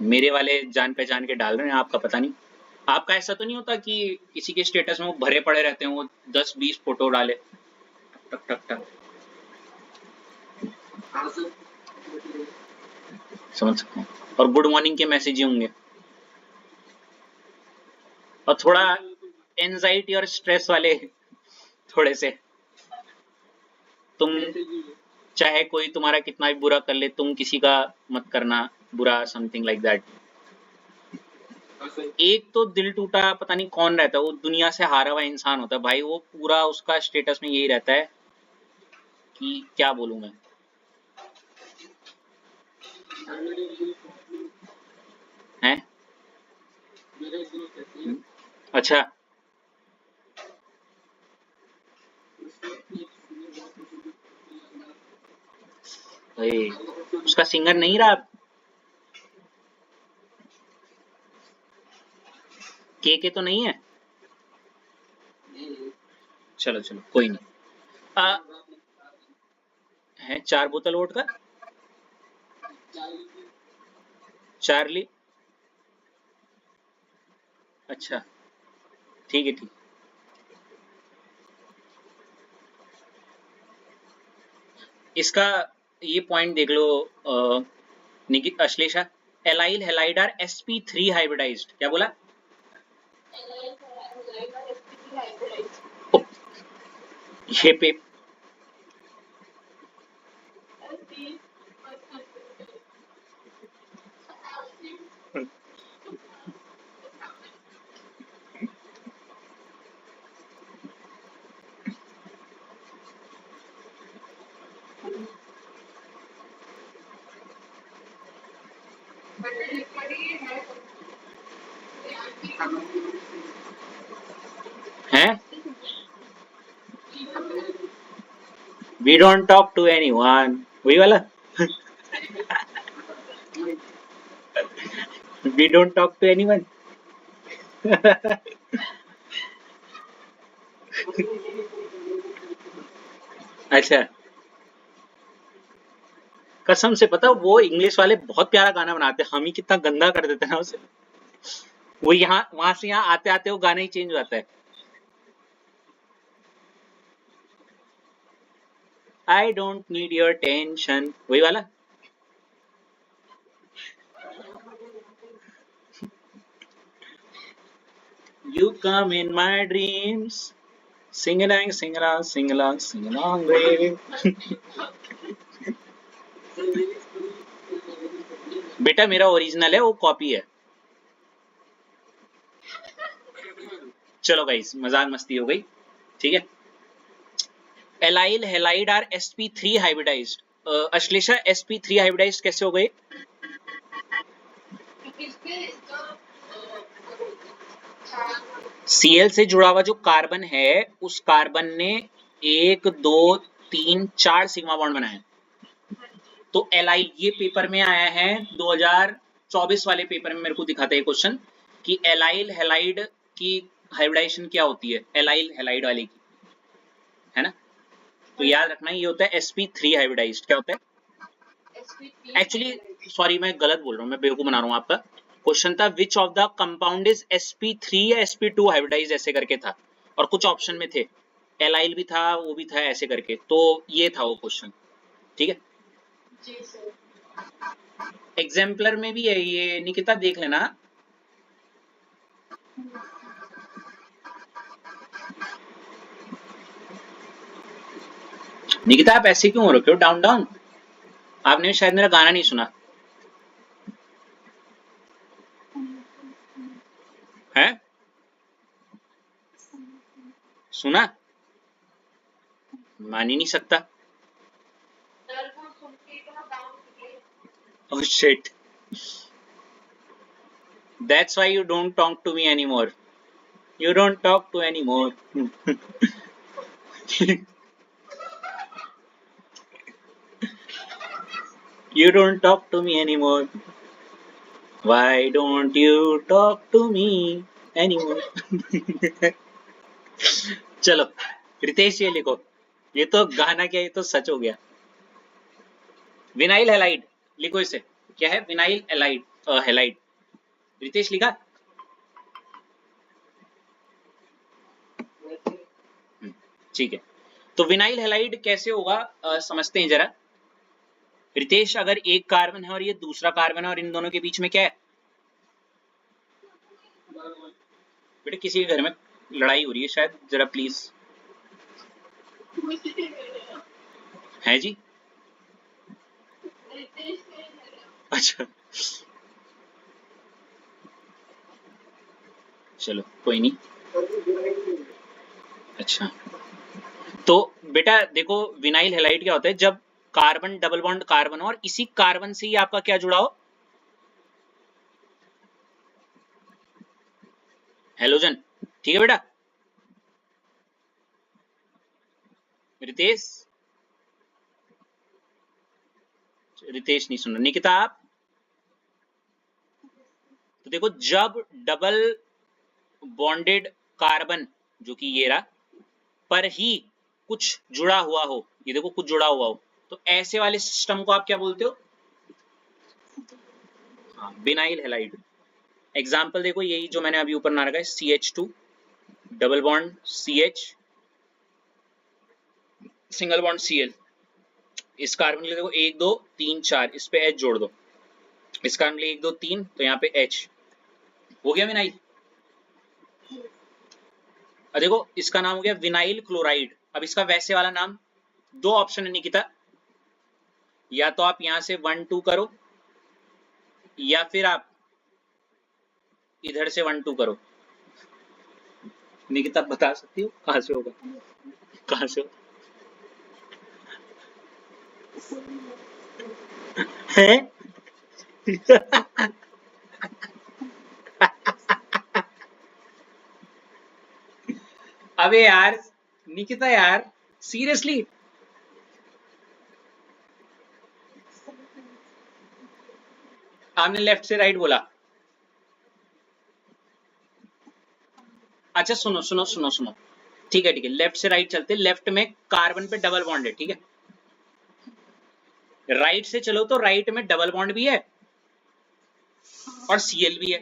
मेरे वाले जान पहचान के डाल रहे हैं, आपका पता नहीं। आपका ऐसा तो नहीं होता कि किसी के स्टेटस में वो भरे पड़े रहते हैं, वो 10 20 फोटो डाले, टक टक टक, समझ सकते हैं। और गुड मॉर्निंग के मैसेज ही होंगे, और थोड़ा एंजाइटी और स्ट्रेस वाले थोड़े से, तुम चाहे कोई तुम्हारा कितना भी बुरा कर ले, तुम किसी का मत करना बुरा, समथिंग लाइक दैट। एक तो दिल टूटा पता नहीं कौन रहता है, वो दुनिया से हारा हुआ इंसान होता है भाई, वो पूरा उसका स्टेटस में यही रहता है कि क्या बोलूं मैं, हैं। अच्छा, भाई उसका सिंगर नहीं रहा, के तो नहीं है, चलो चलो कोई नहीं। आ, है 4 बोतल वोट का, चार्ली, अच्छा ठीक है ठीक। इसका ये पॉइंट देख लो Nikit Ashlesha, allyl halide are sp3 hybridized, क्या बोला, ये पे हैं? We don't talk to anyone, वही वाला। We don't talk to anyone. अच्छा, कसम से पता वो इंग्लिश वाले बहुत प्यारा गाना बनाते हैं, हम ही कितना गंदा कर देते हैं ना उसे। वो यहाँ वहां से यहाँ आते आते वो गाना ही चेंज हो जाता है। I don't need your tension, वही वाला। You come in my dreams, sing along, sing along, sing along, sing along, baby. बेटा मेरा ओरिजिनल है, वो कॉपी है। चलो गाइस, मजाक मस्ती हो गई, ठीक है। Allyl halide are sp3 hybridized. Ashlesha sp3 hybridized कैसे हो गए? Cl से जुड़ा हुआ जो कार्बन है उस कार्बन ने 1 2 3 4 सिग्मा बॉन्ड बनाए। तो एलाइल, ये पेपर में आया है 2024 वाले पेपर में, मेरे को दिखाता है क्वेश्चन कि एलाइल हेलाइड की हाइब्रिडाइजेशन क्या होती है, एलाइल हेलाइड वाले की, है ना। तो याद रखना ये होता है sp3 हाइब्रिडाइज्ड। क्या होता है एक्चुअली, सॉरी मैं गलत बोल रहा हूँ, मैं बेवकूफ बना रहा हूँ आपका। क्वेश्चन था विच of the compound is sp3 या sp2 हाइब्रिडाइज्ड, ऐसे करके था, और कुछ ऑप्शन में थे, एलाइल भी था, वो भी था, ऐसे करके, तो ये था वो क्वेश्चन, ठीक है। एग्जाम्पलर में भी है ये, निकिता देख लेना। निकिता आप ऐसे क्यों हो रखे हो डाउन डाउन? आपने शायद मेरा गाना नहीं सुना है? सुना? मान ही नहीं सकता। Oh shit. That's why you don't talk to me anymore. You don't talk to anymore. You don't talk to me anymore. Why don't you talk to me anymore? चलो रितेश ये लिखो, ये तो गाना क्या, ये तो सच हो गया। विनाइल हेलाइड लिखो इसे, क्या है विनाइल हेलाइड, हेलाइड। रितेश लिखा? ठीक है, तो विनाइल हेलाइड कैसे होगा समझते हैं जरा। रितेश, अगर एक कार्बन है और ये दूसरा कार्बन है और इन दोनों के बीच में क्या है? बेटे किसी के घर में लड़ाई हो रही है शायद, जरा प्लीज। है जी? अच्छा चलो कोई नहीं। अच्छा तो बेटा देखो, विनाइल हेलाइड क्या होता है, जब कार्बन डबल बॉन्ड कार्बन और इसी कार्बन से ही आपका क्या जुड़ा हो, हेलोजन, ठीक है बेटा। रितेश, रितेश नहीं सुन रहा। निकिता आप, तो देखो जब डबल बॉन्डेड कार्बन, जो कि ये रहा, पर ही कुछ जुड़ा हुआ हो, ये देखो कुछ जुड़ा हुआ हो, तो ऐसे वाले सिस्टम को आप क्या बोलते हो? हाँ, विनाइल हेलाइड। एग्जाम्पल देखो यही जो मैंने अभी ऊपर ना रखा है, CH2 double bond CH single bond Cl। इस कार्बन के लिए देखो 1 2 3 4, इस पे H जोड़ दो। इस कार्बन के लिए 1 2 3, तो यहाँ पे H हो गया विनाइल। अब देखो इसका नाम हो गया विनाइल क्लोराइड। अब इसका वैसे वाला नाम, दो ऑप्शन है निकिता, या तो आप यहां से 1 2 करो, या फिर आप इधर से 1 2 करो। निकिता बता सकती हो कहां से होगा, कहां से होगा? है? अबे यार निकिता यार सीरियसली, आपने लेफ्ट से राइट बोला। अच्छा सुनो सुनो सुनो सुनो, ठीक है ठीक है, लेफ्ट से राइट चलते। लेफ्ट में कार्बन पे डबल बॉन्ड है, ठीक है। राइट से चलो तो राइट में डबल बॉन्ड भी है और Cl भी है,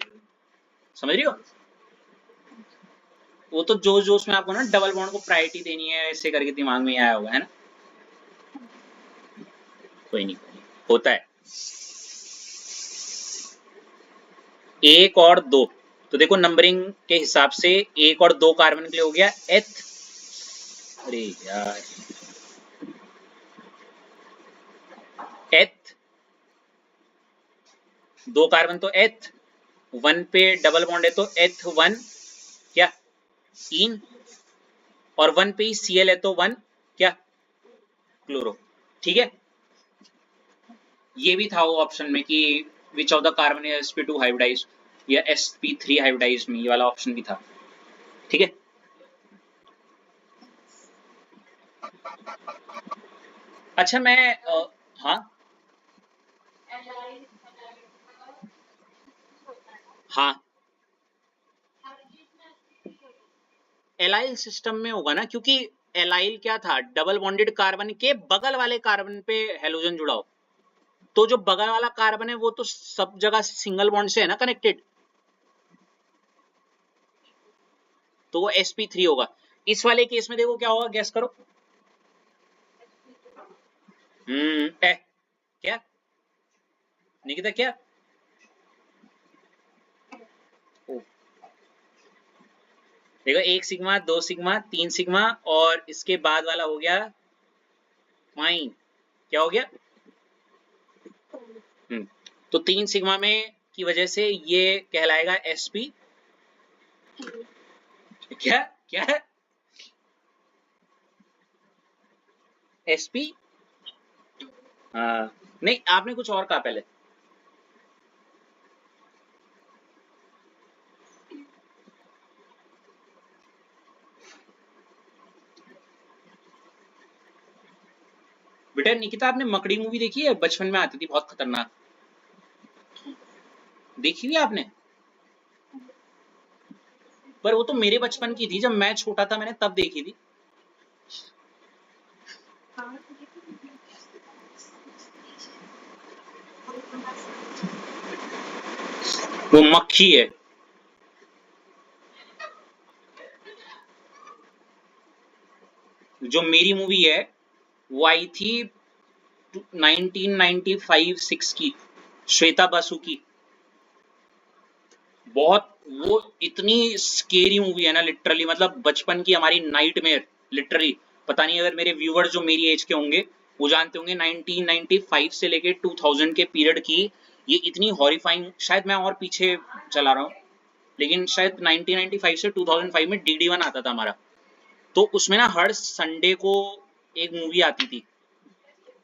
समझ रही हो। वो तो जो जो उसमें आपको ना डबल बॉन्ड को प्रायोरिटी देनी है ऐसे करके दिमाग में आया होगा, है ना। कोई नहीं होता है। एक और दो, तो देखो नंबरिंग के हिसाब से एक और दो कार्बन के लिए हो गया एथ। अरे यार एथ, दो कार्बन तो एथ, वन पे डबल बॉन्ड है तो एथ वन क्या इन, और वन पे ही Cl है तो वन क्या क्लोरो, ठीक है। ये भी था वो ऑप्शन में कि which of the carbon is sp2 hybridized या sp3 हाइब्रिडाइज्ड में, ये वाला ऑप्शन भी था, ठीक है। अच्छा मैं हाँ हाँ एलाइल सिस्टम में होगा ना, क्योंकि एलाइल क्या था, डबल बॉन्डेड कार्बन के बगल वाले कार्बन पे हेलोजन जुड़ा हो, तो जो बगल वाला कार्बन है वो तो सब जगह सिंगल बॉन्ड से है ना कनेक्टेड, तो वो sp3 होगा। इस वाले केस में देखो क्या होगा, गैस करो। क्या निकिता क्या, ओ, देखो एक सिग्मा, दो सिग्मा, तीन सिग्मा, और इसके बाद वाला हो गया फाइन, क्या हो गया। तो तीन सिग्मा में की वजह से ये कहलाएगा sp क्या क्या है sp। हाँ नहीं आपने कुछ और कहा पहले। बेटा निकिता आपने मकड़ी मूवी देखी है, बचपन में आती थी बहुत खतरनाक, देखी हुई आपने। पर वो तो मेरे बचपन की थी, जब मैं छोटा था मैंने तब देखी थी। वो मक्खी है। जो मेरी मूवी है वो आई थी 1995-6 की, श्वेता बासु की। बहुत, वो इतनी स्केरी मूवी है ना लिटरली, मतलब बचपन की हमारी नाइटमेयर लिटरली। पता नहीं अगर मेरे व्यूअर जो मेरी एज के होंगे वो जानते होंगे, 1995 से लेके 2000 के पीरियड की ये इतनी हॉरिफाइंग, शायद मैं और पीछे चला रहा हूँ, लेकिन शायद 1995 से 2005 में DD1 आता था हमारा, तो उसमें ना हर संडे को एक मूवी आती थी,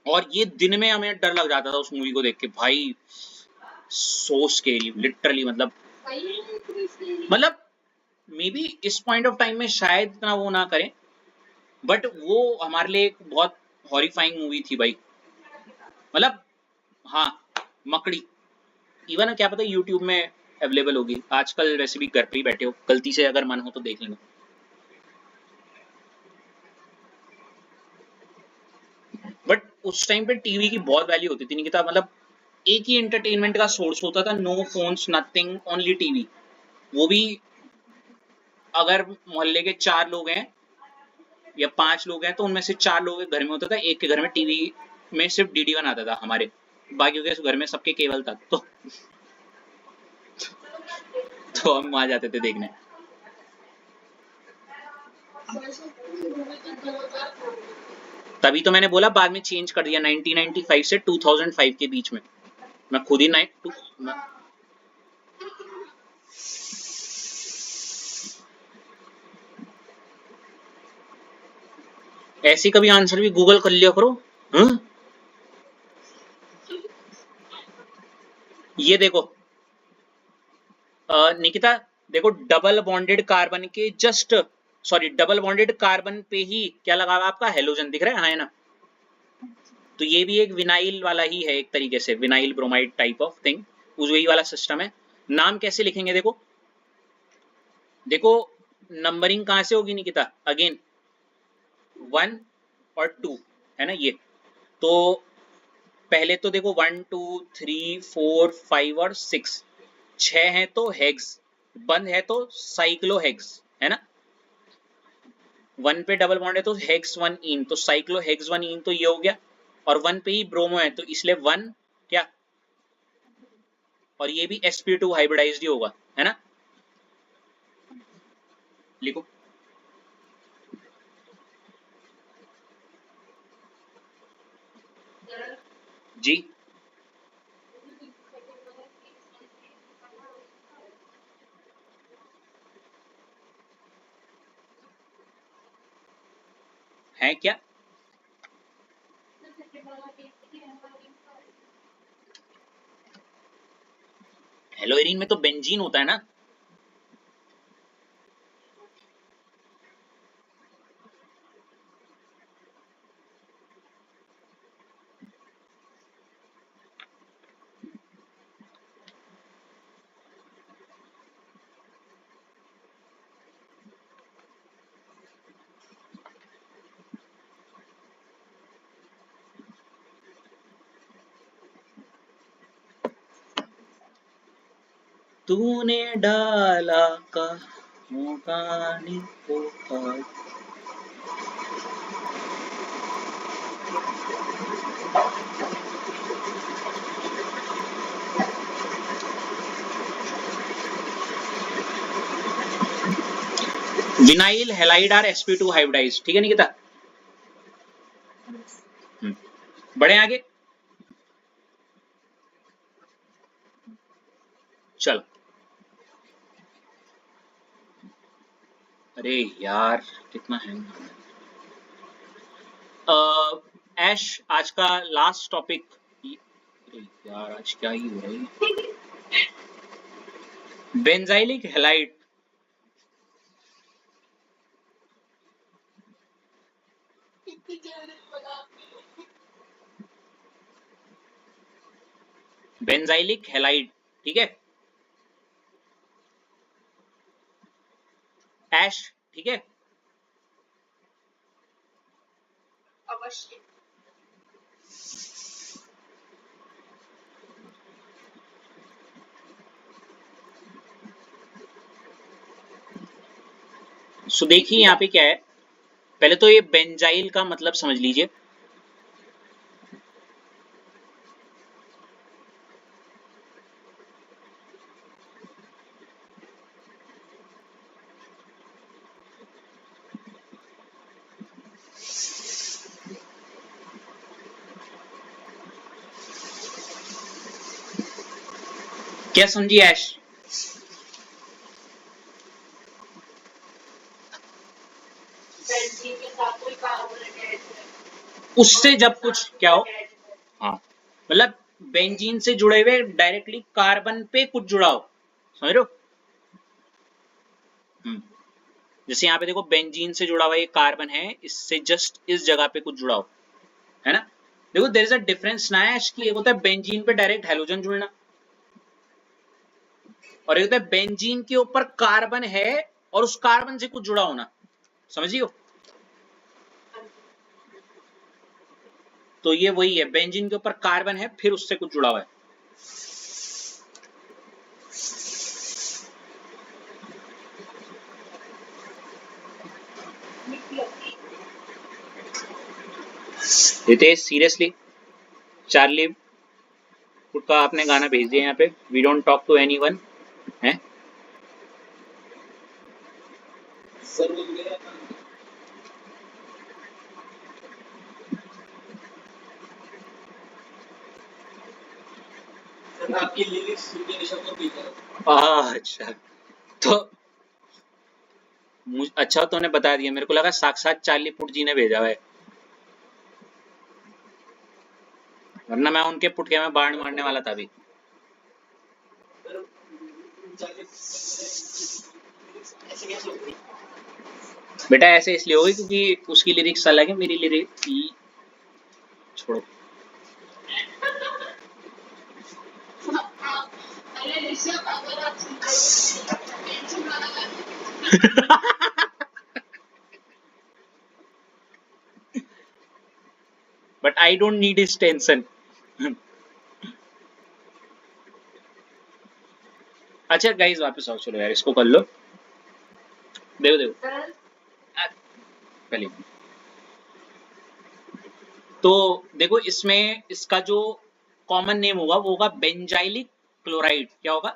और ये दिन में हमें डर लग जाता था उस मूवी को देख के भाई, सो स्केरी लिटरली। मतलब मे बी इस पॉइंट ऑफ टाइम में शायद इतना वो ना करें, बट वो हमारे लिए एक बहुत हॉरिफाइंग मूवी थी भाई। मतलब हाँ मकड़ी, इवन क्या पता यूट्यूब में अवेलेबल होगी आजकल, वैसे भी घर पे ही बैठे हो, गलती से अगर मन हो तो देख लेना। बट उस टाइम पे टीवी की बहुत वैल्यू होती थी निकिता, मतलब एक ही एंटरटेनमेंट का सोर्स होता था, no phones nothing, only TV. वो भी अगर मोहल्ले के 4 लोग हैं या 5 लोग हैं तो उनमें से 4 लोगों के घर में होता था, एक के घर में टीवी में सिर्फ DD1 आता था हमारे, बाकियों के घर में सबके केबल था, तो हम वहां जाते थे देखने। तभी तो मैंने बोला बाद में चेंज कर दिया 1995 से 2005 के बीच में, मैं खुद ही ऐसे कभी आंसर भी गूगल कर लिया करो। हाँ? ये देखो निकिता, देखो डबल बॉन्डेड कार्बन के just sorry double bonded carbon पे ही क्या लगा हुआ आपका हेलोजन दिख रहा है, हाँ है ना। तो ये भी एक विनाइल वाला ही है, एक तरीके से vinyl bromide type of thing, उस वही वाला सिस्टम है। नाम कैसे लिखेंगे देखो, देखो नंबरिंग कहां से होगी निकिता, अगेन 1 और 2 है ना ये। तो पहले तो देखो 1 2 3 4 5 और 6, 6 है तो हेक्स, बंद है तो साइक्लोहेक्स है ना। 1 पे डबल बॉन्ड है तो हेक्स 1 इन, तो साइक्लोहेक्स 1 इन तो ये हो गया। और 1 पे ही ब्रोमो है तो इसलिए 1 क्या, और ये भी sp2 हाइब्रिडाइज्ड ही होगा है ना। लिखो जी। है क्या, हेलोइरिन में तो बेंजीन होता है ना। तूने डाला का मुकाने को पार। Vinyl halide are sp2 hybridized, ठीक है निकिता। बढ़े आगे, चलो। अरे यार कितना है ऐश, आज का लास्ट टॉपिक। अरे यार आज क्या ही हो रहा है, बेंजाइलिक हेलाइड। बेंजाइलिक हेलाइड, ठीक है ऐश, ठीक है। अवश्य। सो देखिए यहाँ पे क्या है, पहले तो ये बेंजाइल का मतलब समझ लीजिए। क्या समझी ऐश, बेंजीन के साथ कोई कार्बन अटैच है, उससे जब कुछ क्या हो, हाँ मतलब बेंजीन से जुड़े हुए डायरेक्टली कार्बन पे कुछ जुड़ा हो, समझ रहे हो। जैसे यहाँ पे देखो बेंजीन से जुड़ा हुआ ये कार्बन है, इससे जस्ट इस जगह पे कुछ जुड़ा हो, है ना। देखो देयर इज अ डिफरेंस ना ऐश की, एक होता है बेंजीन पे डायरेक्ट हेलोजन जुड़ना, और एक होता है बेंजीन के ऊपर कार्बन है और उस कार्बन से कुछ जुड़ा होना, समझियो। तो ये वही है, बेंजीन के ऊपर कार्बन है फिर उससे कुछ जुड़ा हुआ है। रितेश सीरियसली, चार्ली पुट का आपने गाना भेज दिया यहाँ पे, we don't talk to anyone है। सर वो मेरा सर आपकी लिरिक्स सुन के ऋषभ को भेजा। अच्छा तो अच्छा तो उन्हें बता दिया, मेरे को लगा साक्षात चार्ली पुट जी ने भेजा हुआ है, वरना मैं उनके पुटके में बाण मारने वाला था अभी। सर ऐसे कैसे हो गई? बेटा ऐसे इसलिए होगी क्योंकि उसकी लिरिक्स अलग है, मेरी लिरिक्स छोड़ो। But I don't need his tension. अच्छा गाइस वापस आओ, चलो यार इसको कर लो। देखो देखो पहले तो देखो, इसमें इसका जो कॉमन नेम होगा वो होगा बेंजाइलिक क्लोराइड। क्या होगा?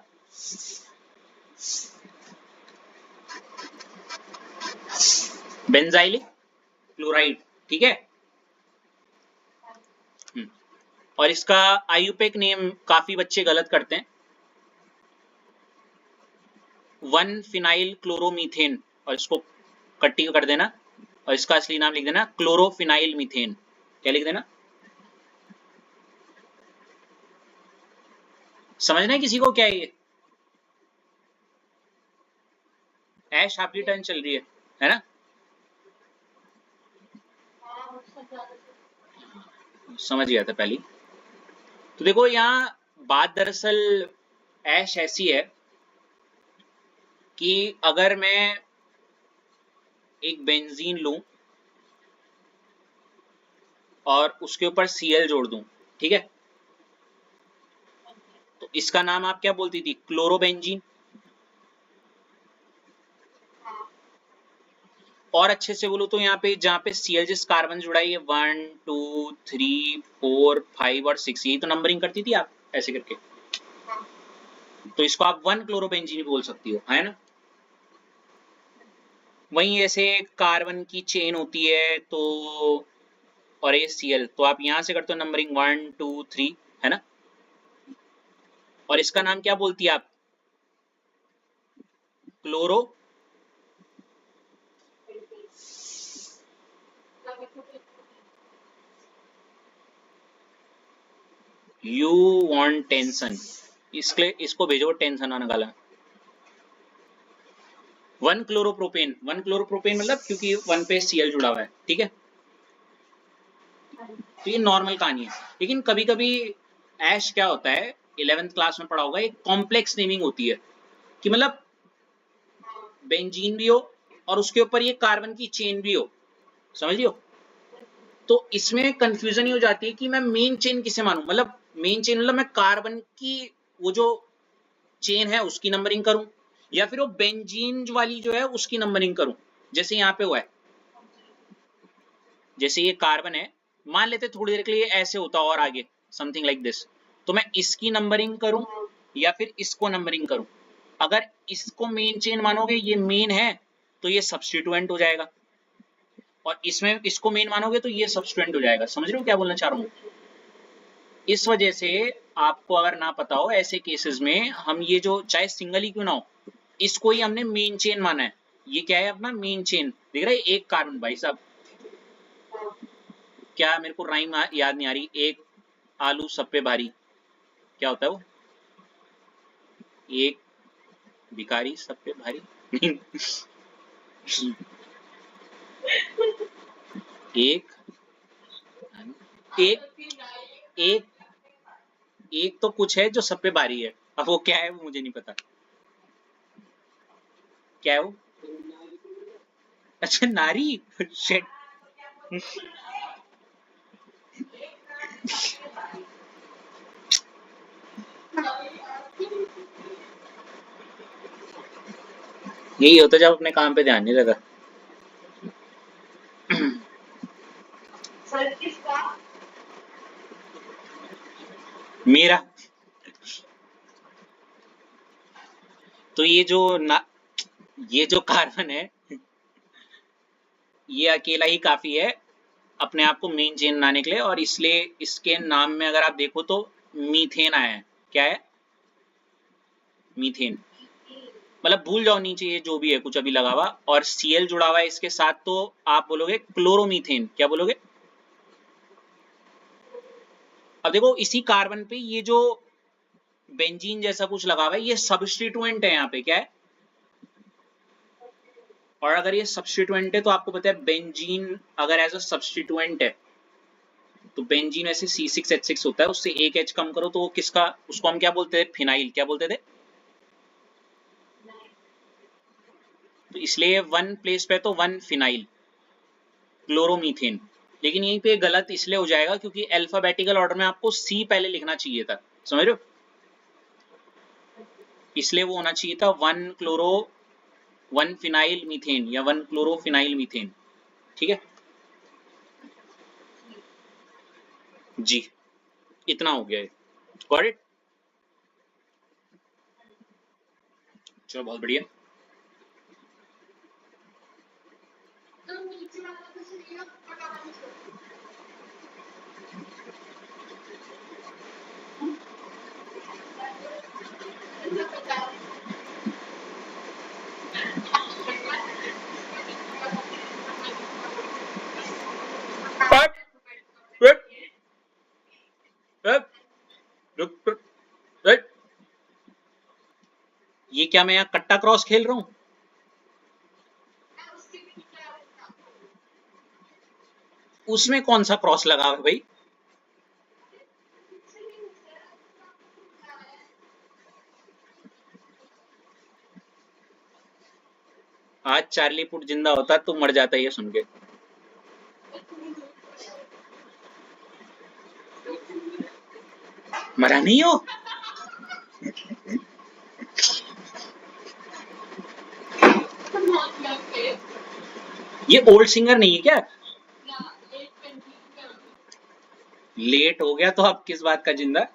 Benzylic chloride. ठीक है। और इसका आईयूपीएक नेम काफी बच्चे गलत करते हैं, 1 फिनाइल क्लोरोमीथेन, और इसको कट्टी कर देना और इसका असली नाम लिख देना क्लोरोफिनाइल मीथेन। क्या लिख देना? समझना है किसी को क्या है ये? ऐश आपकी टर्न चल रही है ना? समझ गया था पहले। तो देखो यहाँ बात दरअसल ऐश ऐसी है कि अगर मैं एक बेंजीन लूं और उसके ऊपर Cl जोड़ दूं, ठीक है, तो इसका नाम आप क्या बोलती थी? क्लोरोबेंजीन। और अच्छे से बोलो तो यहाँ पे जहाँ पे Cl जिस कार्बन जुड़ा है, ये 1 2 3 4 5 और 6, यही तो नंबरिंग करती थी आप ऐसे करके। तो इसको आप 1 क्लोरोबेंजीन बोल सकती हो, है ना? वहीं ऐसे कार्बन की चेन होती है तो, और ये Cl, तो आप यहाँ से करते हो नंबरिंग 1 2 3, है ना? और इसका नाम क्या बोलती है आप? क्लोरो। यू वांट टेंशन, इसको भेजो टेंशन आने वाला। 1 क्लोरोप्रोपेन, 1 क्लोरोप्रोपेन मतलब क्योंकि 1 पे Cl जुड़ा हुआ है, ठीक है। तो ये नॉर्मल कहानी है, लेकिन कभी कभी ऐश क्या होता है, 11th क्लास में पढ़ा होगा, एक कॉम्प्लेक्स नेमिंग होती है कि मतलब बेंजीन भी हो और उसके ऊपर ये कार्बन की चेन भी हो, समझ लियो। तो इसमें कंफ्यूजन ही हो जाती है कि मैं मेन चेन किसे मानूं, मतलब मेन चेन मतलब मैं कार्बन की वो जो चेन है उसकी नंबरिंग करूं, या फिर वो बेंजीन वाली जो है उसकी नंबरिंग करूं। जैसे यहाँ पे हुआ है, जैसे ये कार्बन है, मान लेते थोड़ी देर के लिए ऐसे होता और आगे समथिंग लाइक दिस, तो मैं इसकी नंबरिंग करूं या फिर इसको नंबरिंग करूं। अगर इसको मेन चेन मानोगे, ये मेन है, तो ये सब्स्टिट्यूएंट हो जाएगा, और इसमें इसको मेन मानोगे तो ये सब्स्टिट्यूएंट हो जाएगा। समझ रहे हो क्या बोलना चाह रहा हूँ? इस वजह से आपको अगर ना पता हो, ऐसे केसेस में हम ये जो चाहे सिंगल ही क्यों ना हो, इसको ही हमने मेन चेन माना है। ये क्या है अपना मेन चेन, देख रहे हैं? एक कार्बन, भाई साहब क्या मेरे को राइम याद नहीं आ रही, एक आलू सब पे भारी, क्या होता है वो? एक भिखारी सब पे भारी। एक एक एक एक तो कुछ है जो सब पे भारी है, अब वो क्या है वो मुझे नहीं पता, क्या है वो? अच्छा नारी। शिट। यही होता जब अपने काम पे ध्यान नहीं रहता। मेरा तो ये जो कार्बन है, ये अकेला ही काफी है अपने आप को मेन चेन बनाने के लिए, और इसलिए इसके नाम में अगर आप देखो तो मीथेन आया है। क्या है? मीथेन। मतलब भूल जाओ नीचे ये जो भी है कुछ अभी लगा हुआ, और Cl जुड़ा हुआ है इसके साथ, तो आप बोलोगे क्लोरोमीथेन। क्या बोलोगे? अब देखो इसी कार्बन पे ये जो बेंजीन जैसा कुछ लगा हुआ है, ये सब्स्टिट्यूएंट है यहाँ पे। क्या है? और अगर ये सब्स्टिट्यूएंट है तो आपको पता है बेंजीन अगर एज अ सब्स्टिट्यूएंट है तो बेंजीन वैसे C6H6 होता है, उससे एक H कम करो तो वो किसका, उसको हम क्या बोलते थे, फिनाइल क्या बोलते थे। तो इसलिए वन प्लेस पे तो वन फिनाइल क्लोरोमीथेन। लेकिन यहीं पे गलत इसलिए हो जाएगा क्योंकि अल्फाबेटिकल ऑर्डर में आपको C पहले लिखना चाहिए था, समझ रहे हो, इसलिए वो होना चाहिए था वन फिनाइल मीथेन या वन क्लोरोफिनाइल मीथेन। ठीक है जी, इतना हो गया है, गॉट इट। चलो बहुत बढ़िया। हट, हट, हट, रुक, रुक, हट। ये क्या मैं यहाँ कट्टा क्रॉस खेल रहा हूँ? उसमें कौन सा क्रॉस लगा है भाई? आज चार्ली पुट जिंदा होता तो मर जाता ये सुन के। मरा नहीं हो? ये ओल्ड सिंगर नहीं है क्या? लेट हो गया तो अब किस बात का जिंदा?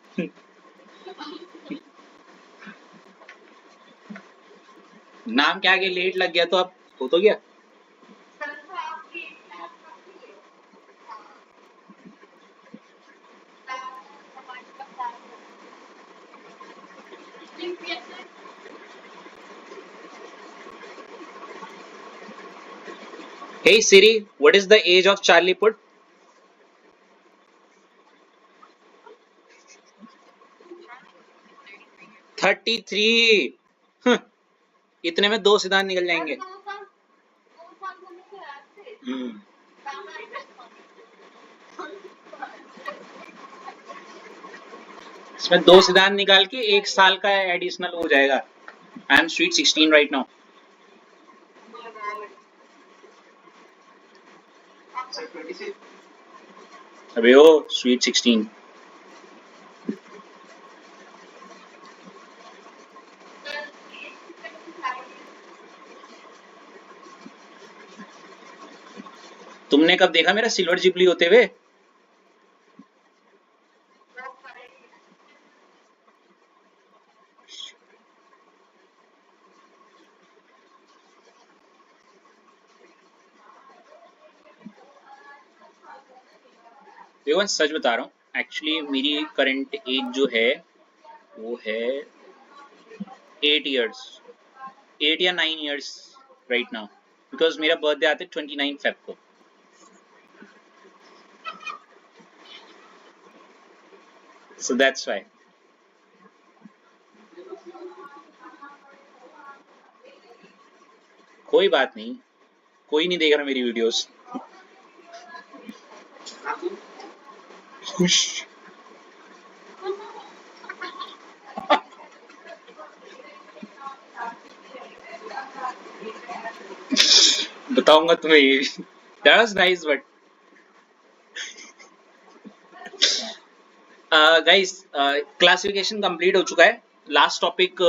नाम के आगे लेट लग गया तो अब हो तो गया। Hey Siri, what is the age of Charlie Puth? 33। इतने में 2 सिद्धांत निकल जाएंगे। इसमें 2 सिद्धांत निकाल के 1 साल का एडिशनल हो जाएगा। I am sweet 16 right now. अबे ओ स्वीट 16। तुमने कब देखा मेरा सिल्वर जुबली होते हुए? देखो मैं सच बता रहा हूँ, एक्चुअली मेरी करंट एज जो है वो है 8 इयर्स, 8 या 9 इयर्स राइट नाउ, बिकॉज मेरा बर्थडे आता है 29 फेब को। So that's why. कोई बात नहीं, कोई नहीं देख रहा मेरी वीडियोस। खुश बताऊंगा तुम्हें ये। That was nice, but guys classification complete हो चुका है। लास्ट टॉपिक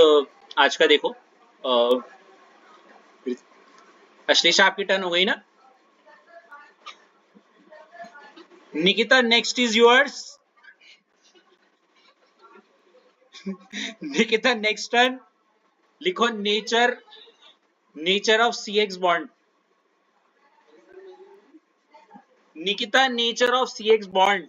आज का देखो। अश्लेषा आपकी टर्न हो गई ना? Nikita next is yours. Nikita next turn. लिखो nature, nature of CX bond. Nikita nature of CX bond.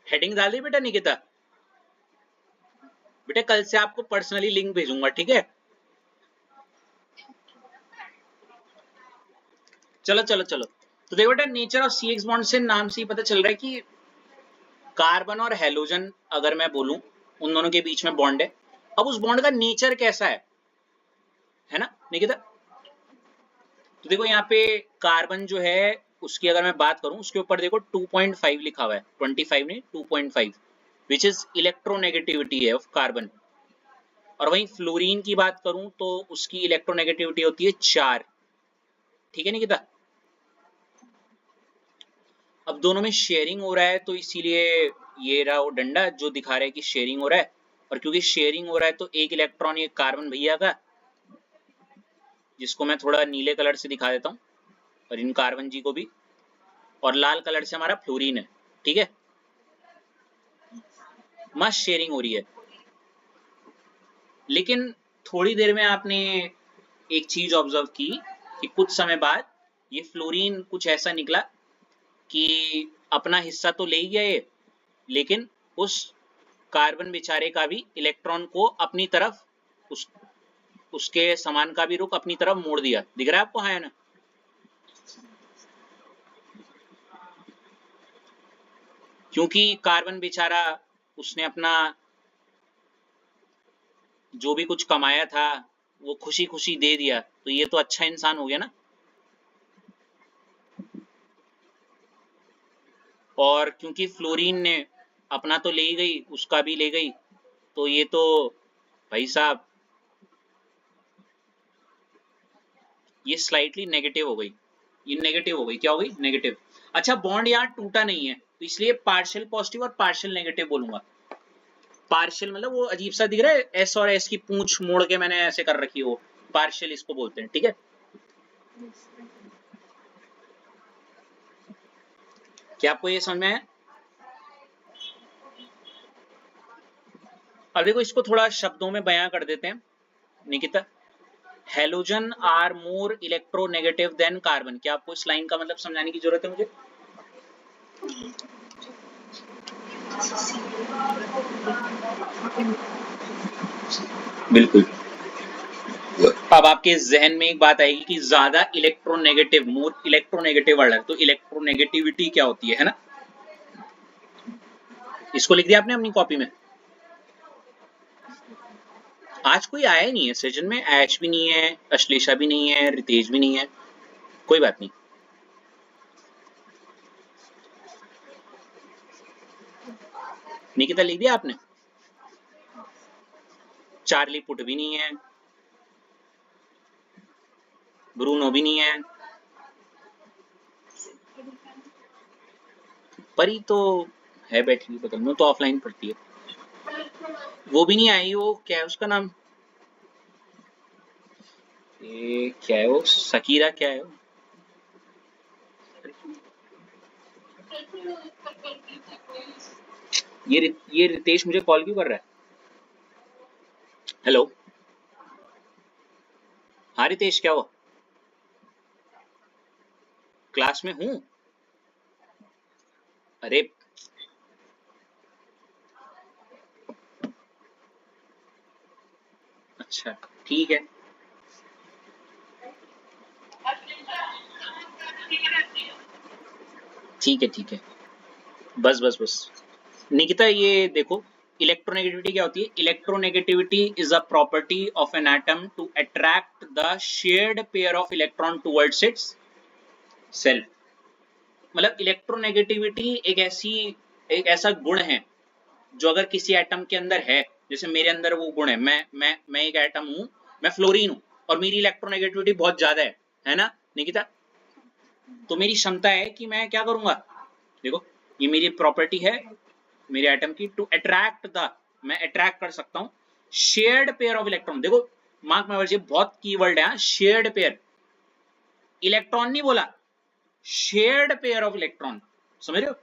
Heading डाल दी बेटा निकिता? बेटा कल से आपको पर्सनली लिंक भेजूंगा, ठीक है? चलो चलो चलो, तो देखो बेटा नेचर ऑफ CX बॉन्ड से नाम से ही पता चल रहा है कि कार्बन और हेलोजन अगर मैं बोलूं उन दोनों के बीच में बॉन्ड है। अब उस बॉन्ड का नेचर कैसा है ना निकिता? तो देखो यहाँ पे कार्बन जो है उसकी अगर मैं बात करूं उसके ऊपर देखो 2.5 लिखा हुआ है, 25 नहीं 2.5, विच इज इलेक्ट्रोनेगेटिविटी है ऑफ कार्बन। और वहीं फ्लोरीन की बात करूं तो उसकी इलेक्ट्रोनेगेटिविटी होती है 4। ठीक है निकिता? अब दोनों में शेयरिंग हो रहा है तो इसीलिए ये रहा वो डंडा जो दिखा रहा है कि शेयरिंग हो रहा है। और क्योंकि शेयरिंग हो रहा है तो एक इलेक्ट्रॉन ये कार्बन भैया का, जिसको मैं थोड़ा नीले कलर से दिखा देता हूँ, और इन कार्बन जी को भी, और लाल कलर से हमारा फ्लोरीन है। ठीक है, मस्त शेयरिंग हो रही है। लेकिन थोड़ी देर में आपने एक चीज ऑब्जर्व की कि कुछ समय बाद ये फ्लोरीन कुछ ऐसा निकला कि अपना हिस्सा तो ले ही गया ये, लेकिन उस कार्बन बेचारे का भी इलेक्ट्रॉन को अपनी तरफ, उसके समान का भी रुख अपनी तरफ मोड़ दिया। दिख रहा है आपको? हाँ ना? क्योंकि कार्बन बेचारा उसने अपना जो भी कुछ कमाया था वो खुशी खुशी दे दिया, तो ये तो अच्छा इंसान हो गया ना। और क्योंकि फ्लोरीन ने अपना तो ले ही गई, उसका भी ले गई, तो ये तो भाई साहब ये स्लाइटली नेगेटिव हो गई। ये नेगेटिव हो गई। क्या हो गई? नेगेटिव। अच्छा, बॉन्ड यहाँ टूटा नहीं है तो इसलिए पार्शियल पॉजिटिव और पार्शियल नेगेटिव बोलूंगा। पार्शियल मतलब वो अजीब सा दिख रहा है, एस और एस की पूंछ मोड़ के मैंने ऐसे कर रखी हो, पार्शियल इसको बोलते हैं। ठीक है, क्या आपको ये समझ में आया? अब देखो इसको थोड़ा शब्दों में बयां कर देते हैं Nikita. Halogen are more electronegative than carbon. क्या आपको इस लाइन का मतलब समझाने की जरूरत है मुझे? बिल्कुल। अब आपके जहन में एक बात आएगी कि ज्यादा इलेक्ट्रोनेगेटिव, मोर इलेक्ट्रोनेगेटिव वर्ड है, तो इलेक्ट्रोनेगेटिविटी क्या होती है ना? इसको लिख दिया आपने अपनी कॉपी में? आज कोई आया ही नहीं है सेशन में, ऐश भी नहीं है, अश्लेषा भी नहीं है, रितेश भी नहीं है, कोई बात नहीं। निकिता लिख दिया आपने? चार्ली पुट भी नहीं है, ब्रूनो भी नहीं है, परी तो है बैठी हुई, पता नहीं, तो ऑफलाइन पढ़ती है, वो भी नहीं आई। वो क्या है उसका नाम? ये क्या है वो? सकीरा क्या है वो? ये रितेश मुझे कॉल क्यों कर रहा है? हेलो, हाँ रितेश, क्या हुआ? क्लास में हूँ। अरे अच्छा, ठीक है, ठीक है, ठीक है, बस बस बस। निकिता ये देखो, इलेक्ट्रोनेगेटिविटी क्या होती है? Electronegativity is a property of an atom to attract the shared pair of electron towards its self. मतलब इलेक्ट्रोनेगेटिविटी एक ऐसा गुण है जो अगर किसी एटम के अंदर है, जैसे मेरे अंदर वो गुण है, मैं एक एटम हूं, मैं फ्लोरीन हूं, और मेरी इलेक्ट्रोनेगेटिविटी बहुत ज्यादा है ना निकिता? तो मेरी क्षमता है कि मैं क्या करूंगा, देखो ये मेरी प्रॉपर्टी है मेरे एटम की, टू अट्रैक्ट द, मैं अट्रैक्ट कर सकता हूं शेयर्ड पेयर ऑफ इलेक्ट्रॉन। देखो मार्क माय वर्ड्स, ये बहुत कीवर्ड है, शेयर्ड पेयर, इलेक्ट्रॉन नहीं बोला, शेयर्ड पेयर ऑफ इलेक्ट्रॉन, समझ रहे हो?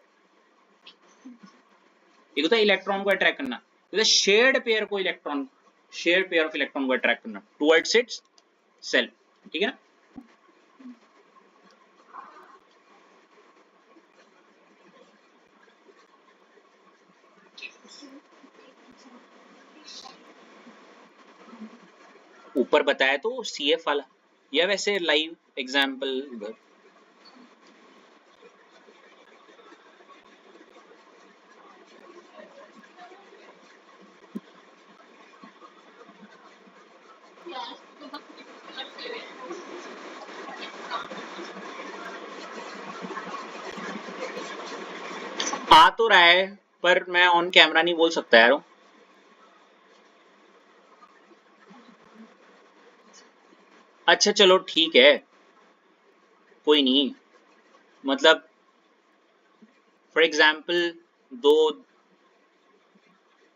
एक होता है इलेक्ट्रॉन को अट्रैक्ट करना, तो शेयर्ड पेयर को electron, shared pair of electron को अट्रैक्ट करना टुवर्ड्स इट्स सेल्फ। ठीक है ना? ऊपर बताया तो CF वाला, या वैसे लाइव एग्जांपल उधर? आ तो रहा है पर मैं ऑन कैमरा नहीं बोल सकता यार। अच्छा चलो ठीक है, कोई नहीं। मतलब फॉर एग्जाम्पल दो,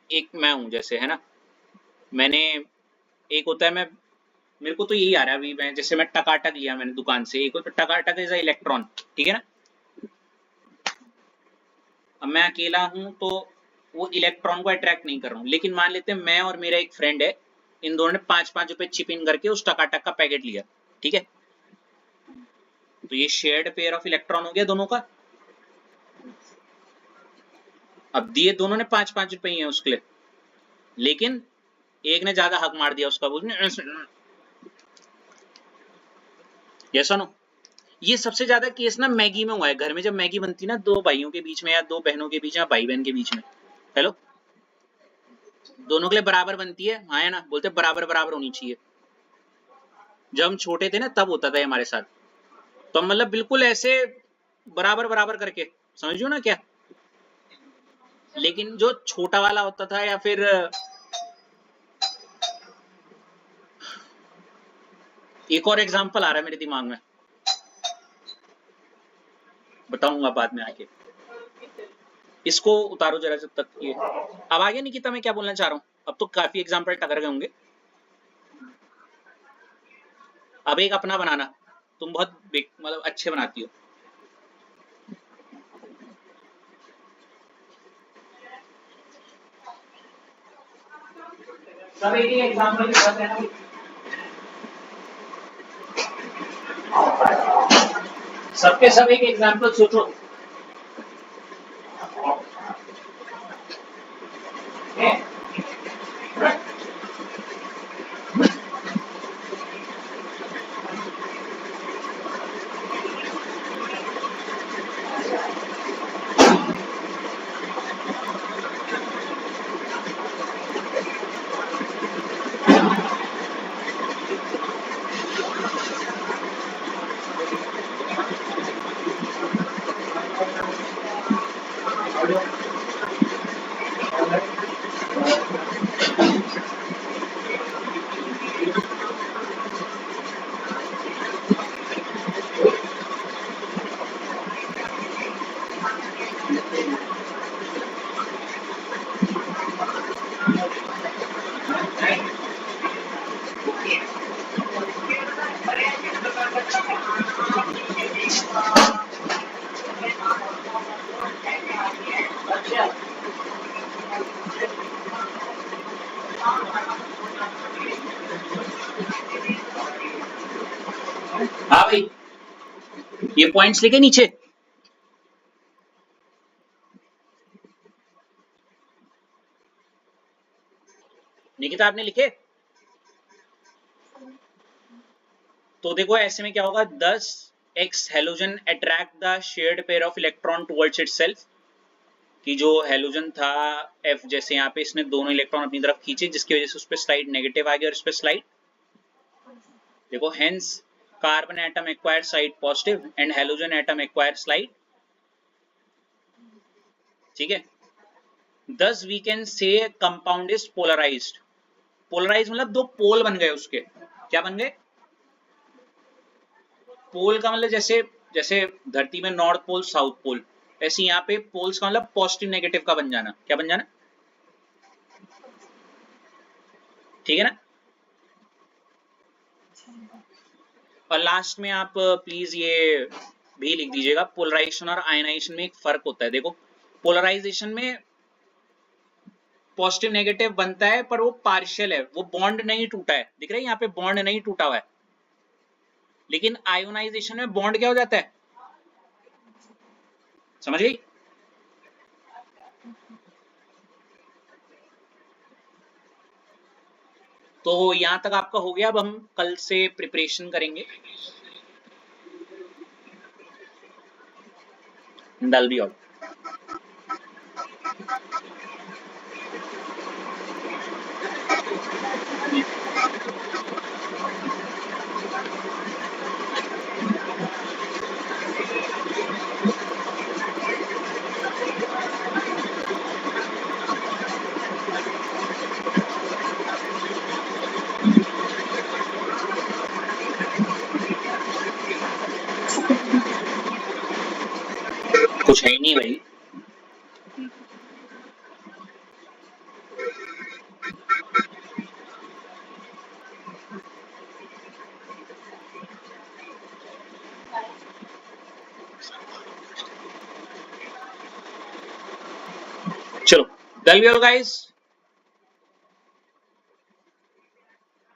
एक मैं हूं जैसे, है ना, मैंने, एक होता है, मैं, मेरे को तो यही आ रहा है अभी, मैं जैसे मैं टकाटक लिया मैंने दुकान से, एक होता है टकाटक इज अ इलेक्ट्रॉन, ठीक है ना। अब मैं अकेला हूं तो वो इलेक्ट्रॉन को अट्रैक्ट नहीं कर रहा हूँ, लेकिन मान लेते हैं मैं और मेरा एक फ्रेंड है, इन दोनों ने 5-5 रुपए चिप इन करके उस टकाटक का पैकेट लिया, ठीक है, तो ये शेयर्ड पेयर ऑफ इलेक्ट्रॉन हो गया दोनों का। अब दिए दोनों ने 5-5 रुपए ही है उसके लिए, लेकिन एक ने ज्यादा हक मार दिया उसका, बोलने ये सुनो, ये सबसे ज्यादा केस ना मैगी में हुआ है। घर में जब मैगी बनती ना दो भाइयों के बीच में या दो बहनों के बीच में या भाई बहन के बीच में, हेलो, दोनों के लिए बराबर बनती है, हाँ है ना, बोलते बराबर बराबर होनी चाहिए। जब हम छोटे थे ना तब होता था हमारे साथ, तो हम मतलब बिल्कुल ऐसे बराबर बराबर करके, समझो ना क्या। लेकिन जो छोटा वाला होता था या फिर एक और एग्जांपल आ रहा है मेरे दिमाग में, बताऊंगा बाद में आके, इसको उतारो जरा जब तक ये, अब आगे निकिता मैं क्या बोलना चाह रहा हूँ, अब तो काफी एग्जांपल टकर गए होंगे। अब एक अपना बनाना, तुम बहुत मतलब अच्छे बनाती हो। सब एक ही एग्जांपल के साथ है ना, सबके सब एक एग्जांपल सोचो। हाँ भाई, ये पॉइंट्स लिखे नीचे। निकिता आपने लिखे? तो देखो ऐसे में क्या होगा, 10x halogen attract the shared pair of electron towards itself, कि जो हेलोजन था F, जैसे यहाँ पे इसने दोनों इलेक्ट्रॉन अपनी तरफ खींचे, जिसकी वजह से उस पर स्लाइड नेगेटिव आ गया और इस पे स्लाइड, देखो hence carbon atom acquire side positive and halogen atom acquire slide, ठीक है। Thus we can say compound is polarized. Polarize मतलब दो पोल बन गए उसके, क्या बन गए, पोल का मतलब जैसे, जैसे धरती में नॉर्थ पोल साउथ पोल, ऐसे यहाँ पे पोल्स का मतलब पॉजिटिव नेगेटिव का बन जाना, क्या बन जाना, ठीक है ना। और लास्ट में आप प्लीज ये भी लिख दीजिएगा, पोलराइजेशन और आयनाइजेशन में एक फर्क होता है। देखो पोलराइजेशन में पॉजिटिव नेगेटिव बनता है पर वो पार्शियल है, वो बॉन्ड नहीं टूटा है, दिख रहा है यहाँ पे बॉन्ड नहीं टूटा हुआ है। लेकिन आयोनाइजेशन में बॉन्ड क्या हो जाता है, समझ गई। तो यहां तक आपका हो गया, अब हम कल से प्रिपरेशन करेंगे। that'll be all. कुछ है ही नहीं भाई। चलो डल गए गाइस।